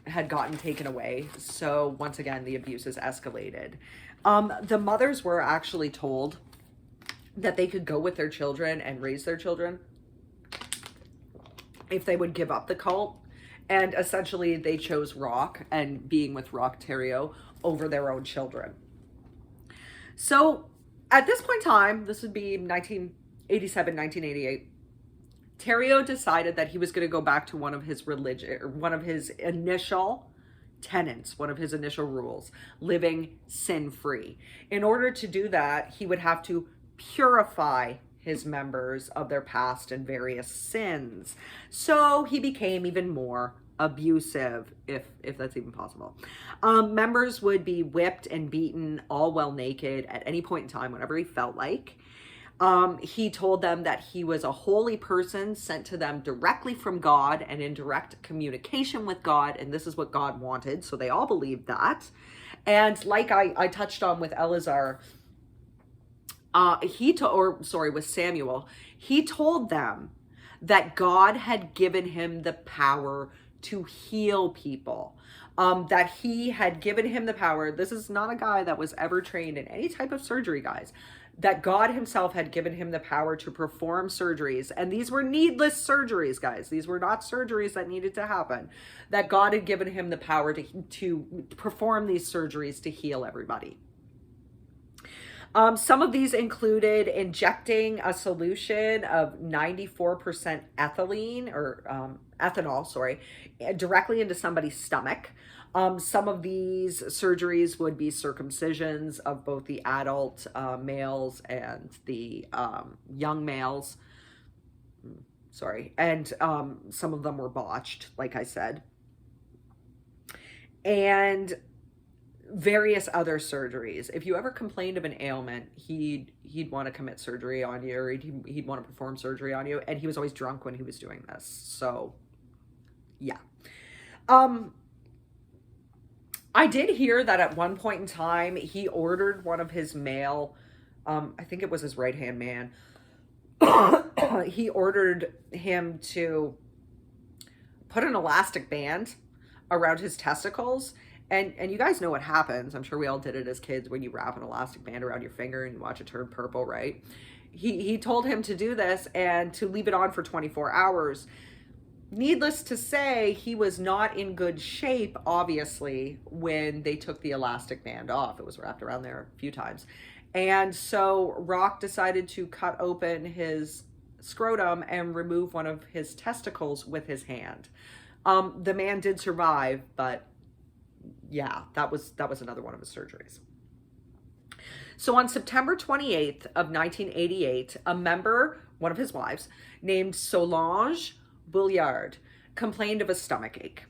had gotten taken away. So once again, the abuses escalated. The mothers were actually told that they could go with their children and raise their children if they would give up the cult. And essentially they chose Roch and being with Roch Theriault over their own children. So at this point in time, this would be 1987, 1988, Theriault decided that he was going to go back to one of his initial tenets, one of his initial rules, living sin-free. In order to do that, he would have to purify his members of their past and various sins. So he became even more abusive, if that's even possible. Members would be whipped and beaten, all while naked, at any point in time, whenever he felt like. He told them that he was a holy person sent to them directly from God and in direct communication with God, and this is what God wanted, so they all believed that. And like I touched on with Eleazar, with Samuel, he told them that God had given him the power to heal people. That he had given him the power. This is not a guy that was ever trained in any type of surgery, guys. That God himself had given him the power to perform surgeries. And these were needless surgeries, guys. These were not surgeries that needed to happen. That God had given him the power to perform these surgeries to heal everybody. Some of these included injecting a solution of 94% ethanol, directly into somebody's stomach. Some of these surgeries would be circumcisions of both the adult males and the young males. Sorry. And some of them were botched, like I said. And various other surgeries. If you ever complained of an ailment, he'd want to commit surgery on you, or he'd want to perform surgery on you, and he was always drunk when he was doing this. So, yeah. Um, I did hear that at one point in time he ordered one of his male, I think it was his right-hand man. He ordered him to put an elastic band around his testicles. And you guys know what happens. I'm sure we all did it as kids when you wrap an elastic band around your finger and you watch it turn purple, right? He told him to do this and to leave it on for 24 hours. Needless to say, he was not in good shape, obviously, when they took the elastic band off. It was wrapped around there a few times. And so Roch decided to cut open his scrotum and remove one of his testicles with his hand. The man did survive, but yeah, that was another one of his surgeries. So on September 28th of 1988, a member, one of his wives, named Solange Bouillard, complained of a stomach ache.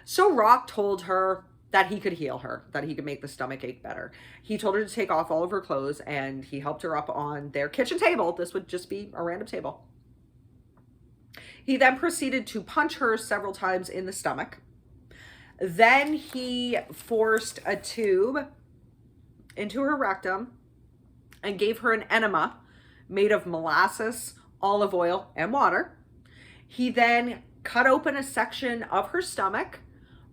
So Roch told her that he could heal her, that he could make the stomach ache better. He told her to take off all of her clothes, and he helped her up on their kitchen table. This would just be a random table. He then proceeded to punch her several times in the stomach. Then he forced a tube into her rectum and gave her an enema made of molasses, olive oil, and water. He then cut open a section of her stomach,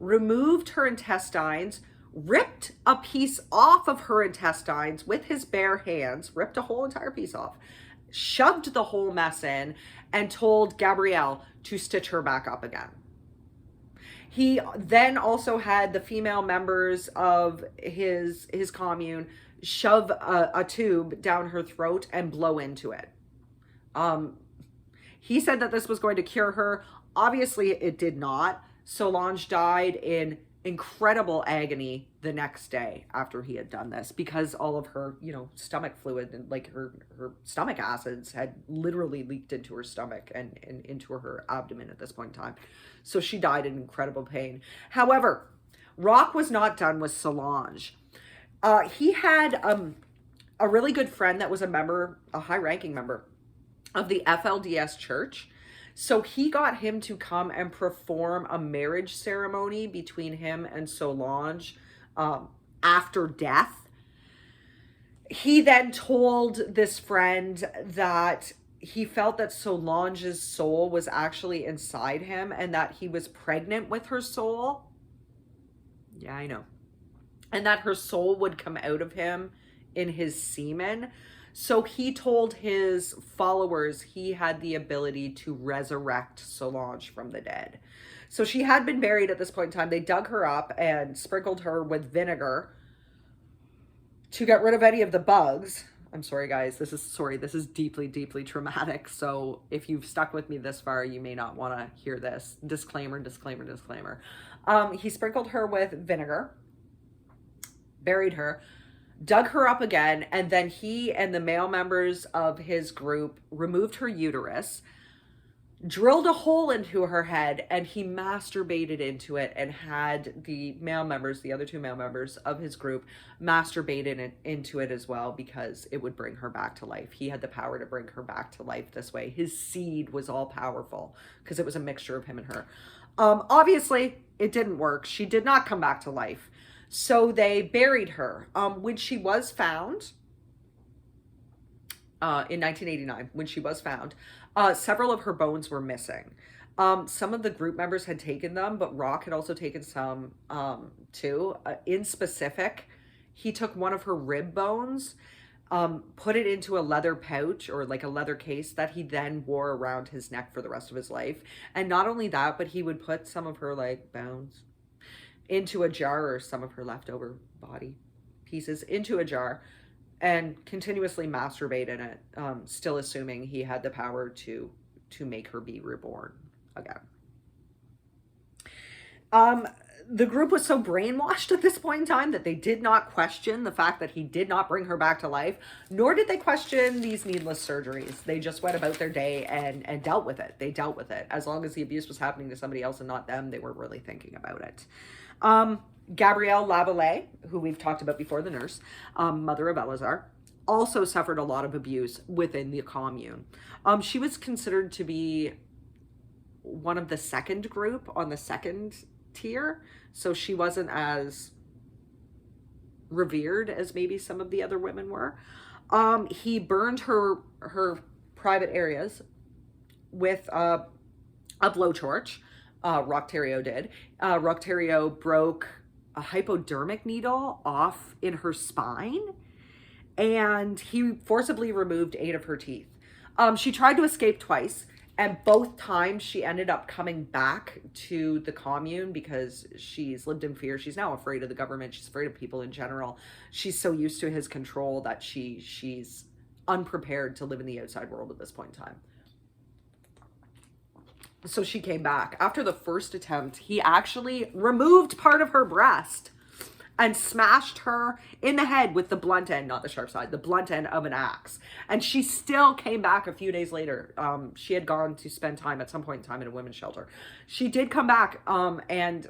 removed her intestines, ripped a piece off of her intestines with his bare hands, ripped a whole entire piece off, shoved the whole mess in, and told Gabrielle to stitch her back up again. He then also had the female members of his commune shove a tube down her throat and blow into it. He said that this was going to cure her. Obviously, it did not. Solange died in incredible agony the next day after he had done this, because all of her, stomach fluid and like her stomach acids had literally leaked into her stomach and into her abdomen at this point in time. So she died in incredible pain. However, Roch was not done with Solange. He had a really good friend that was a high-ranking member of the FLDS church. So he got him to come and perform a marriage ceremony between him and Solange after death. He then told this friend that he felt that Solange's soul was actually inside him and that he was pregnant with her soul. Yeah, I know. And that her soul would come out of him in his semen. So he told his followers he had the ability to resurrect Solange from the dead. So she had been buried at this point in time. They dug her up and sprinkled her with vinegar to get rid of any of the bugs. I'm sorry, guys. This is deeply, deeply traumatic. So if you've stuck with me this far, you may not want to hear this. Disclaimer, disclaimer, disclaimer. He sprinkled her with vinegar, buried her, dug her up again, and then he and the male members of his group removed her uterus, drilled a hole into her head, and he masturbated into it and had the other two male members of his group, masturbated into it as well, because it would bring her back to life. He had the power to bring her back to life this way. His seed was all powerful because it was a mixture of him and her. Obviously, it didn't work. She did not come back to life. So they buried her. When she was found, in 1989, when she was found, several of her bones were missing. Some of the group members had taken them, but Roch had also taken some too. In specific, he took one of her rib bones, put it into a leather pouch or like a leather case that he then wore around his neck for the rest of his life. And not only that, but he would put some of her like bones into a jar, or some of her leftover body pieces into a jar, and continuously masturbate in it, still assuming he had the power to make her be reborn again. The group was so brainwashed at this point in time that they did not question the fact that he did not bring her back to life, nor did they question these needless surgeries. They just went about their day and dealt with it. They dealt with it. As long as the abuse was happening to somebody else and not them, they were really thinking about it. Gabrielle Lavallee, who we've talked about before, the nurse, mother of Eleazar, also suffered a lot of abuse within the commune. She was considered to be one of the second group on the second tier, so she wasn't as revered as maybe some of the other women were. He burned her private areas with a blowtorch. Roch Theriault did. Roch Theriault broke a hypodermic needle off in her spine, and he forcibly removed 8 of her teeth. She tried to escape twice, and both times she ended up coming back to the commune because she's lived in fear. She's now afraid of the government. She's afraid of people in general. She's so used to his control that she's unprepared to live in the outside world at this point in time. So she came back. After the first attempt, he actually removed part of her breast and smashed her in the head with the blunt end, not the sharp side, the blunt end of an axe. And she still came back a few days later. She had gone to spend time at some point in time in a women's shelter. She did come back and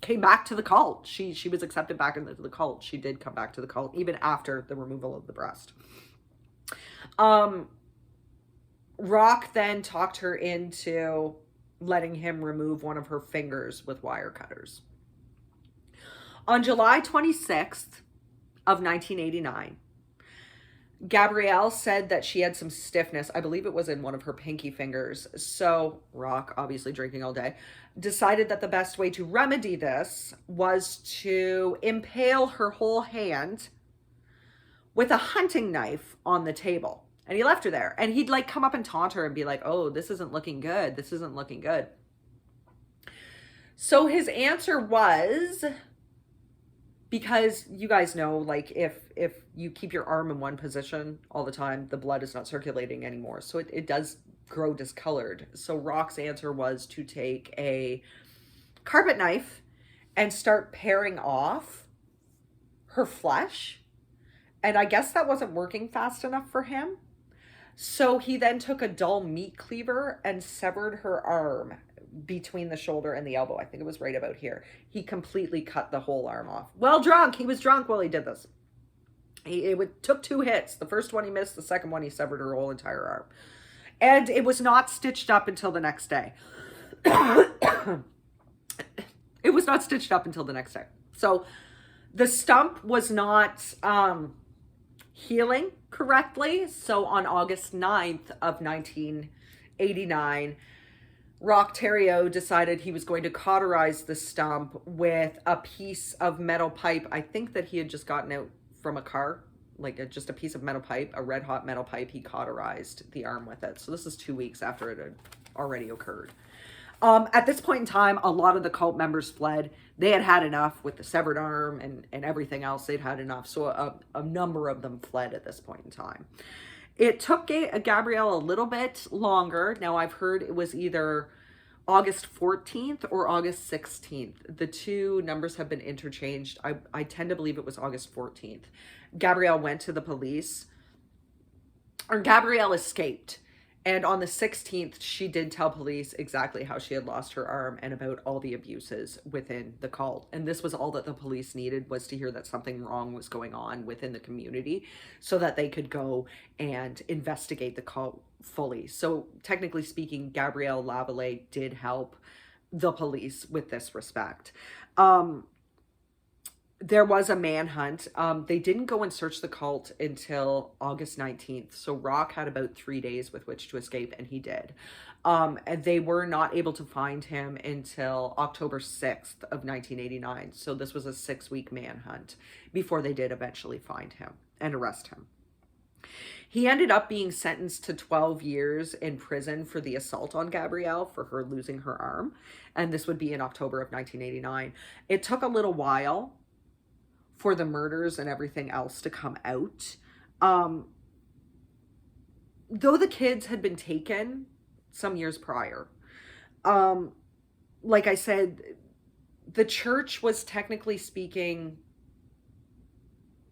came back to the cult. She was accepted back into the cult. She did come back to the cult even after the removal of the breast. Roch then talked her into letting him remove one of her fingers with wire cutters. On July 26th of 1989, Gabrielle said that she had some stiffness. I believe it was in one of her pinky fingers. So Roch, obviously drinking all day, decided that the best way to remedy this was to impale her whole hand with a hunting knife on the table. And he left her there. And he'd like come up and taunt her and be like, oh, this isn't looking good. This isn't looking good. So his answer was, because you guys know, like if you keep your arm in one position all the time, the blood is not circulating anymore. So it does grow discolored. So Roch's answer was to take a carpet knife and start paring off her flesh. And I guess that wasn't working fast enough for him. So he then took a dull meat cleaver and severed her arm between the shoulder and the elbow. I think it was right about here. He completely cut the whole arm off. Well, drunk. He was drunk while he did this. It took 2 hits. The first one he missed. The second one he severed her whole entire arm. And it was not stitched up until the next day. It was not stitched up until the next day. So the stump was not healing correctly. So on August 9th of 1989, Roch Theriault decided he was going to cauterize the stump with a piece of metal pipe. I think that he had just gotten out from a car, like just a piece of metal pipe, a red hot metal pipe. He cauterized the arm with it. So this is 2 weeks after it had already occurred. At this point in time, a lot of the cult members fled. They had had enough with the severed arm and everything else. They'd had enough. So a number of them fled at this point in time. It took Gabrielle a little bit longer. Now, I've heard it was either August 14th or August 16th. The two numbers have been interchanged. I tend to believe it was August 14th. Gabrielle went to the police, or Gabrielle escaped. And on the 16th, she did tell police exactly how she had lost her arm and about all the abuses within the cult. And this was all that the police needed, was to hear that something wrong was going on within the community so that they could go and investigate the cult fully. So technically speaking, Gabrielle Lavallee did help the police with this respect. There was a manhunt. They didn't go and search the cult until August 19th. So Roch had about 3 days with which to escape, and he did. And they were not able to find him until October 6th of 1989. So this was a 6-week manhunt before they did eventually find him and arrest him. He ended up being sentenced to 12 years in prison for the assault on Gabrielle, for her losing her arm. And this would be in October of 1989. It took a little while for the murders and everything else to come out. Though the kids had been taken some years prior, like I said, the church was, technically speaking,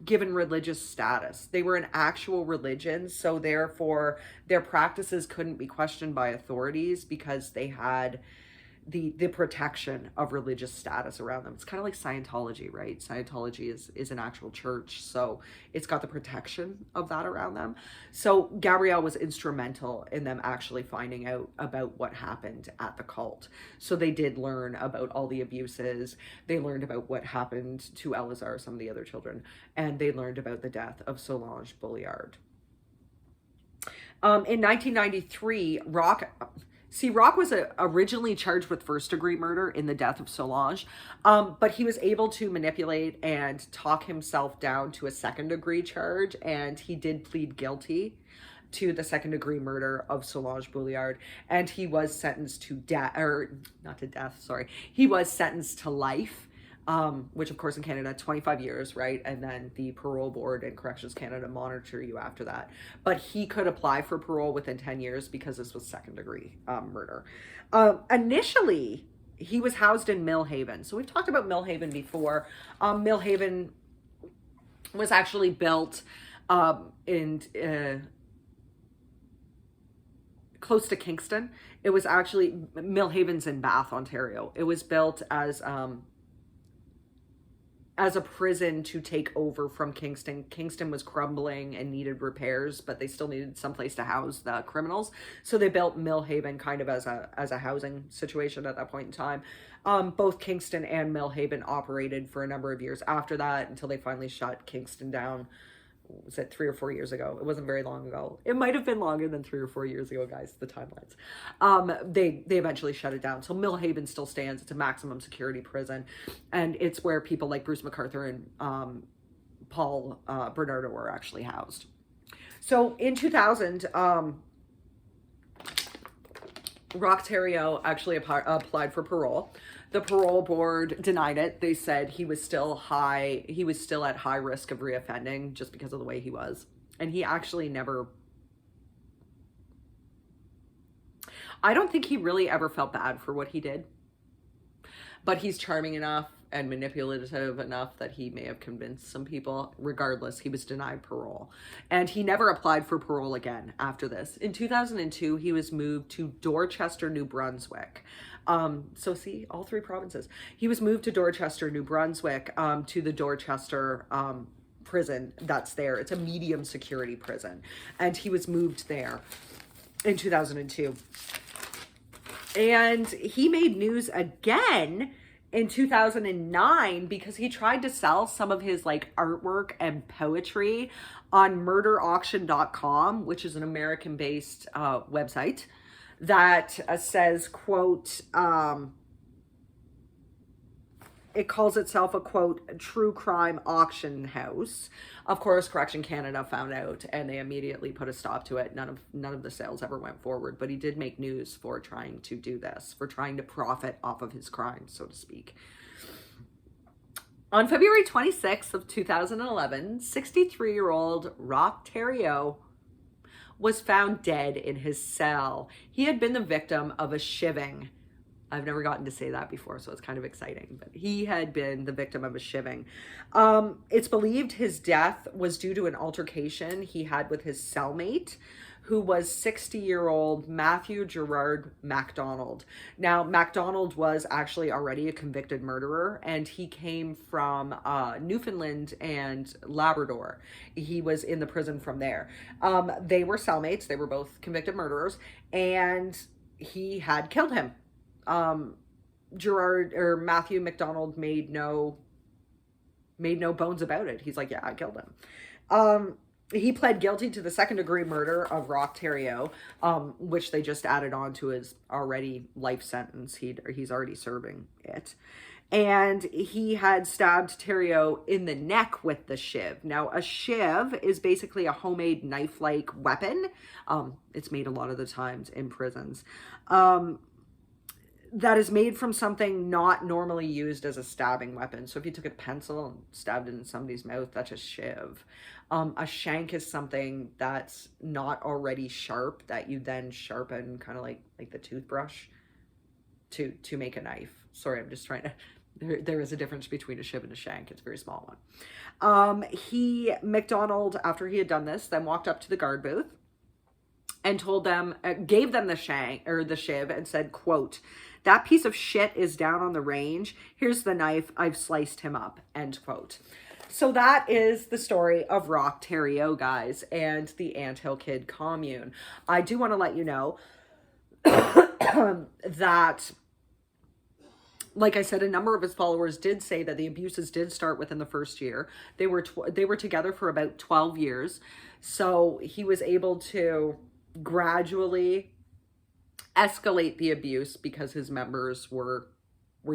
given religious status. They were an actual religion, so therefore their practices couldn't be questioned by authorities because they had the protection of religious status around them. It's kind of like Scientology, right? Scientology is an actual church, so it's got the protection of that around them. So Gabrielle was instrumental in them actually finding out about what happened at the cult. So they did learn about all the abuses. They learned about what happened to Eleazar, some of the other children, and they learned about the death of Solange Bulliard. In 1993, Roch was originally charged with first-degree murder in the death of Solange, but he was able to manipulate and talk himself down to a second-degree charge, and he did plead guilty to the second-degree murder of Solange Bulliard, and he was sentenced to death, or not to death, sorry. He was sentenced to life, which of course in Canada, 25 years, right? And then the parole board and Corrections Canada monitor you after that. But he could apply for parole within 10 years because this was second degree murder. Initially, he was housed in Millhaven. So we've talked about Millhaven before. Millhaven was actually built in close to Kingston. It was actually, Millhaven's in Bath, Ontario. It was built as a prison to take over from Kingston. Kingston was crumbling and needed repairs, but they still needed someplace to house the criminals. So they built Millhaven kind of as a housing situation at that point in time. Both Kingston and Millhaven operated for a number of years after that until they finally shut Kingston down. Was it 3 or 4 years ago? It wasn't very long ago. It might have been longer than 3 or 4 years ago, guys, the timelines. They eventually shut it down. So Millhaven still stands. It's a maximum security prison. And it's where people like Bruce MacArthur and Paul Bernardo were actually housed. So in 2000, Roch Theriault actually applied for parole. The parole board denied it. They said he was still at high risk of reoffending just because of the way he was. And he actually I don't think he really ever felt bad for what he did. But he's charming enough and manipulative enough that he may have convinced some people. Regardless, he was denied parole. And he never applied for parole again after this. In 2002, he was moved to Dorchester, New Brunswick. So see, all 3 provinces. He was moved to Dorchester, New Brunswick, to the Dorchester prison that's there. It's a medium security prison. And he was moved there in 2002. And he made news again in 2009 because he tried to sell some of his like artwork and poetry on murderauction.com, which is an American-based website that says, quote, it calls itself a, quote, true crime auction house. Of course, Correction Canada found out and they immediately put a stop to it. None of the sales ever went forward, but he did make news for trying to do this, for trying to profit off of his crime, so to speak. On February 26th of 2011, 63-year-old Roch Theriault was found dead in his cell. He had been the victim of a shivving. I've never gotten to say that before, so it's kind of exciting, but he had been the victim of a shivving. It's believed his death was due to an altercation he had with his cellmate, who was 60-year-old Matthew Gerard MacDonald. Now, MacDonald was actually already a convicted murderer, and he came from Newfoundland and Labrador. He was in the prison from there. They were cellmates. They were both convicted murderers, and he had killed him. Matthew MacDonald made no bones about it. He's like, yeah, I killed him. He pled guilty to the second-degree murder of Roch Theriault, which they just added on to his already life sentence. He's already serving it. And he had stabbed Theriault in the neck with the shiv. Now, a shiv is basically a homemade knife-like weapon. It's made a lot of the times in prisons. That is made from something not normally used as a stabbing weapon. So if you took a pencil and stabbed it in somebody's mouth, that's a shiv. A shank is something that's not already sharp that you then sharpen, kind of like the toothbrush to make a knife. Sorry, I'm just trying to There is a difference between a shiv and a shank. It's a very small one. McDonald, after he had done this, then walked up to the guard booth and told them, gave them the shank or the shiv and said, quote, "That piece of shit is down on the range. Here's the knife. I've sliced him up," end quote. So that is the story of Roch, Theriault, guys, and the Anthill Kid commune. I do want to let you know that, like I said, a number of his followers did say that the abuses did start within the first year. They were together for about 12 years. So he was able to gradually escalate the abuse because his members were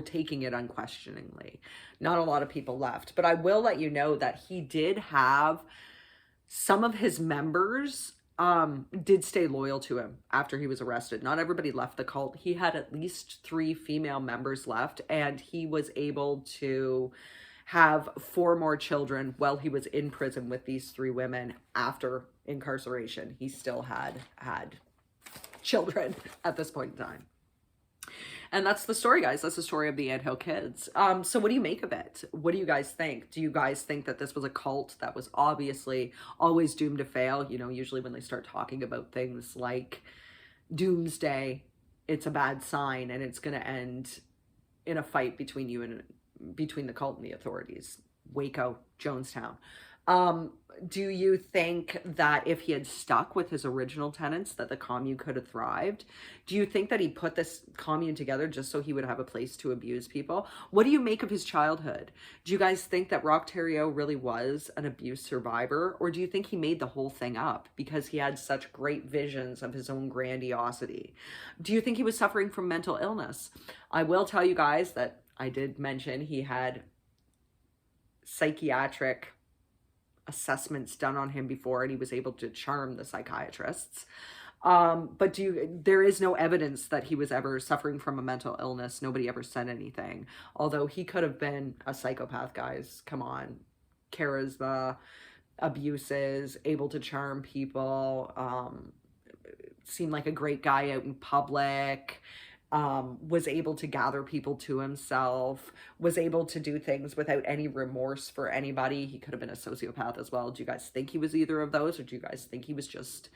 taking it unquestioningly. Not a lot of people left, but I will let you know that he did have some of his members did stay loyal to him after he was arrested. Not everybody left the cult. He had at least 3 female members left, and he was able to have 4 more children while he was in prison with these 3 women after incarceration. He still had children at this point in time. And that's the story, guys. That's the story of the Anthill Kids. So what do you make of it? What do you guys think? Do you guys think that this was a cult that was obviously always doomed to fail? You know, usually when they start talking about things like doomsday, it's a bad sign and it's going to end in a fight between the cult and the authorities. Waco, Jonestown. Do you think that if he had stuck with his original tenets that the commune could have thrived? Do you think that he put this commune together just so he would have a place to abuse people? What do you make of his childhood? Do you guys think that Roch Theriault really was an abuse survivor? Or do you think he made the whole thing up because he had such great visions of his own grandiosity? Do you think he was suffering from mental illness? I will tell you guys that I did mention he had psychiatric assessments done on him before, and he was able to charm the psychiatrists. But there is no evidence that he was ever suffering from a mental illness. Nobody ever said anything. Although he could have been a psychopath, guys. Come on. Charisma, abuses, able to charm people, seemed like a great guy out in public. Was able to gather people to himself, was able to do things without any remorse for anybody. He could have been a sociopath as well. Do you guys think he was either of those, or do you guys think he was just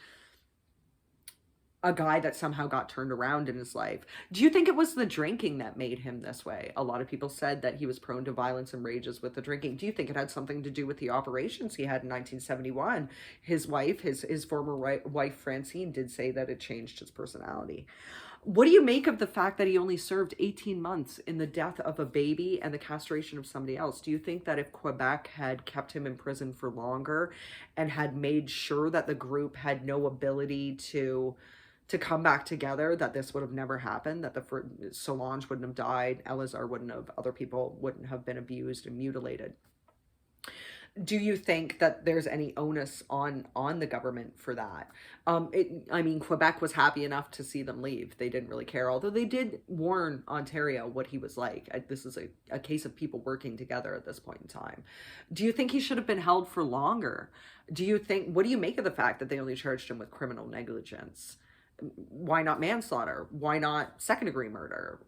a guy that somehow got turned around in his life? Do you think it was the drinking that made him this way? A lot of people said that he was prone to violence and rages with the drinking. Do you think it had something to do with the operations he had in 1971? His wife, his former wife, Francine, did say that it changed his personality. What do you make of the fact that he only served 18 months in the death of a baby and the castration of somebody else? Do you think that if Quebec had kept him in prison for longer and had made sure that the group had no ability to come back together, that this would have never happened, that Solange wouldn't have died, Eleazar wouldn't have, other people wouldn't have been abused and mutilated? Do you think that there's any onus on the government for that? I mean, Quebec was happy enough to see them leave. They didn't really care, although they did warn Ontario what he was like. This is a case of people working together at this point in time. Do you think he should have been held for longer? What do you make of the fact that they only charged him with criminal negligence? Why not manslaughter? Why not second-degree murder?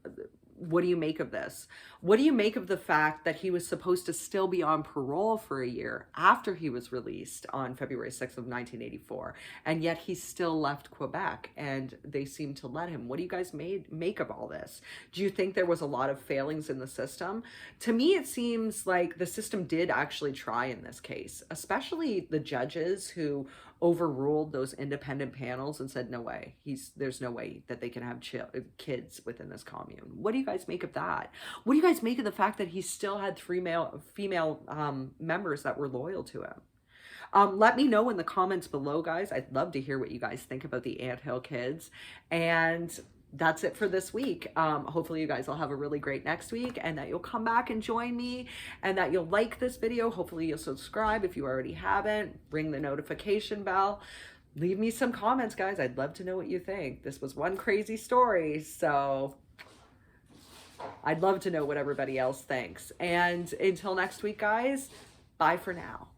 What do you make of this? What do you make of the fact that he was supposed to still be on parole for a year after he was released on February 6th of 1984, and yet he still left Quebec and they seemed to let him? What do you guys make of all this? Do you think there was a lot of failings in the system? To me, it seems like the system did actually try in this case, especially the judges who overruled those independent panels and said, no way, there's no way that they can have kids within this commune. What do you guys make of that? What do you guys make of the fact that he still had 3 female members that were loyal to him? Let me know in the comments below, guys. I'd love to hear what you guys think about the Anthill Kids. And that's it for this week. Hopefully you guys will have a really great next week, and that you'll come back and join me, and that you'll like this video. Hopefully you'll subscribe if you already haven't. Ring the notification bell. Leave me some comments, guys. I'd love to know what you think. This was one crazy story, so I'd love to know what everybody else thinks. And until next week, guys, bye for now.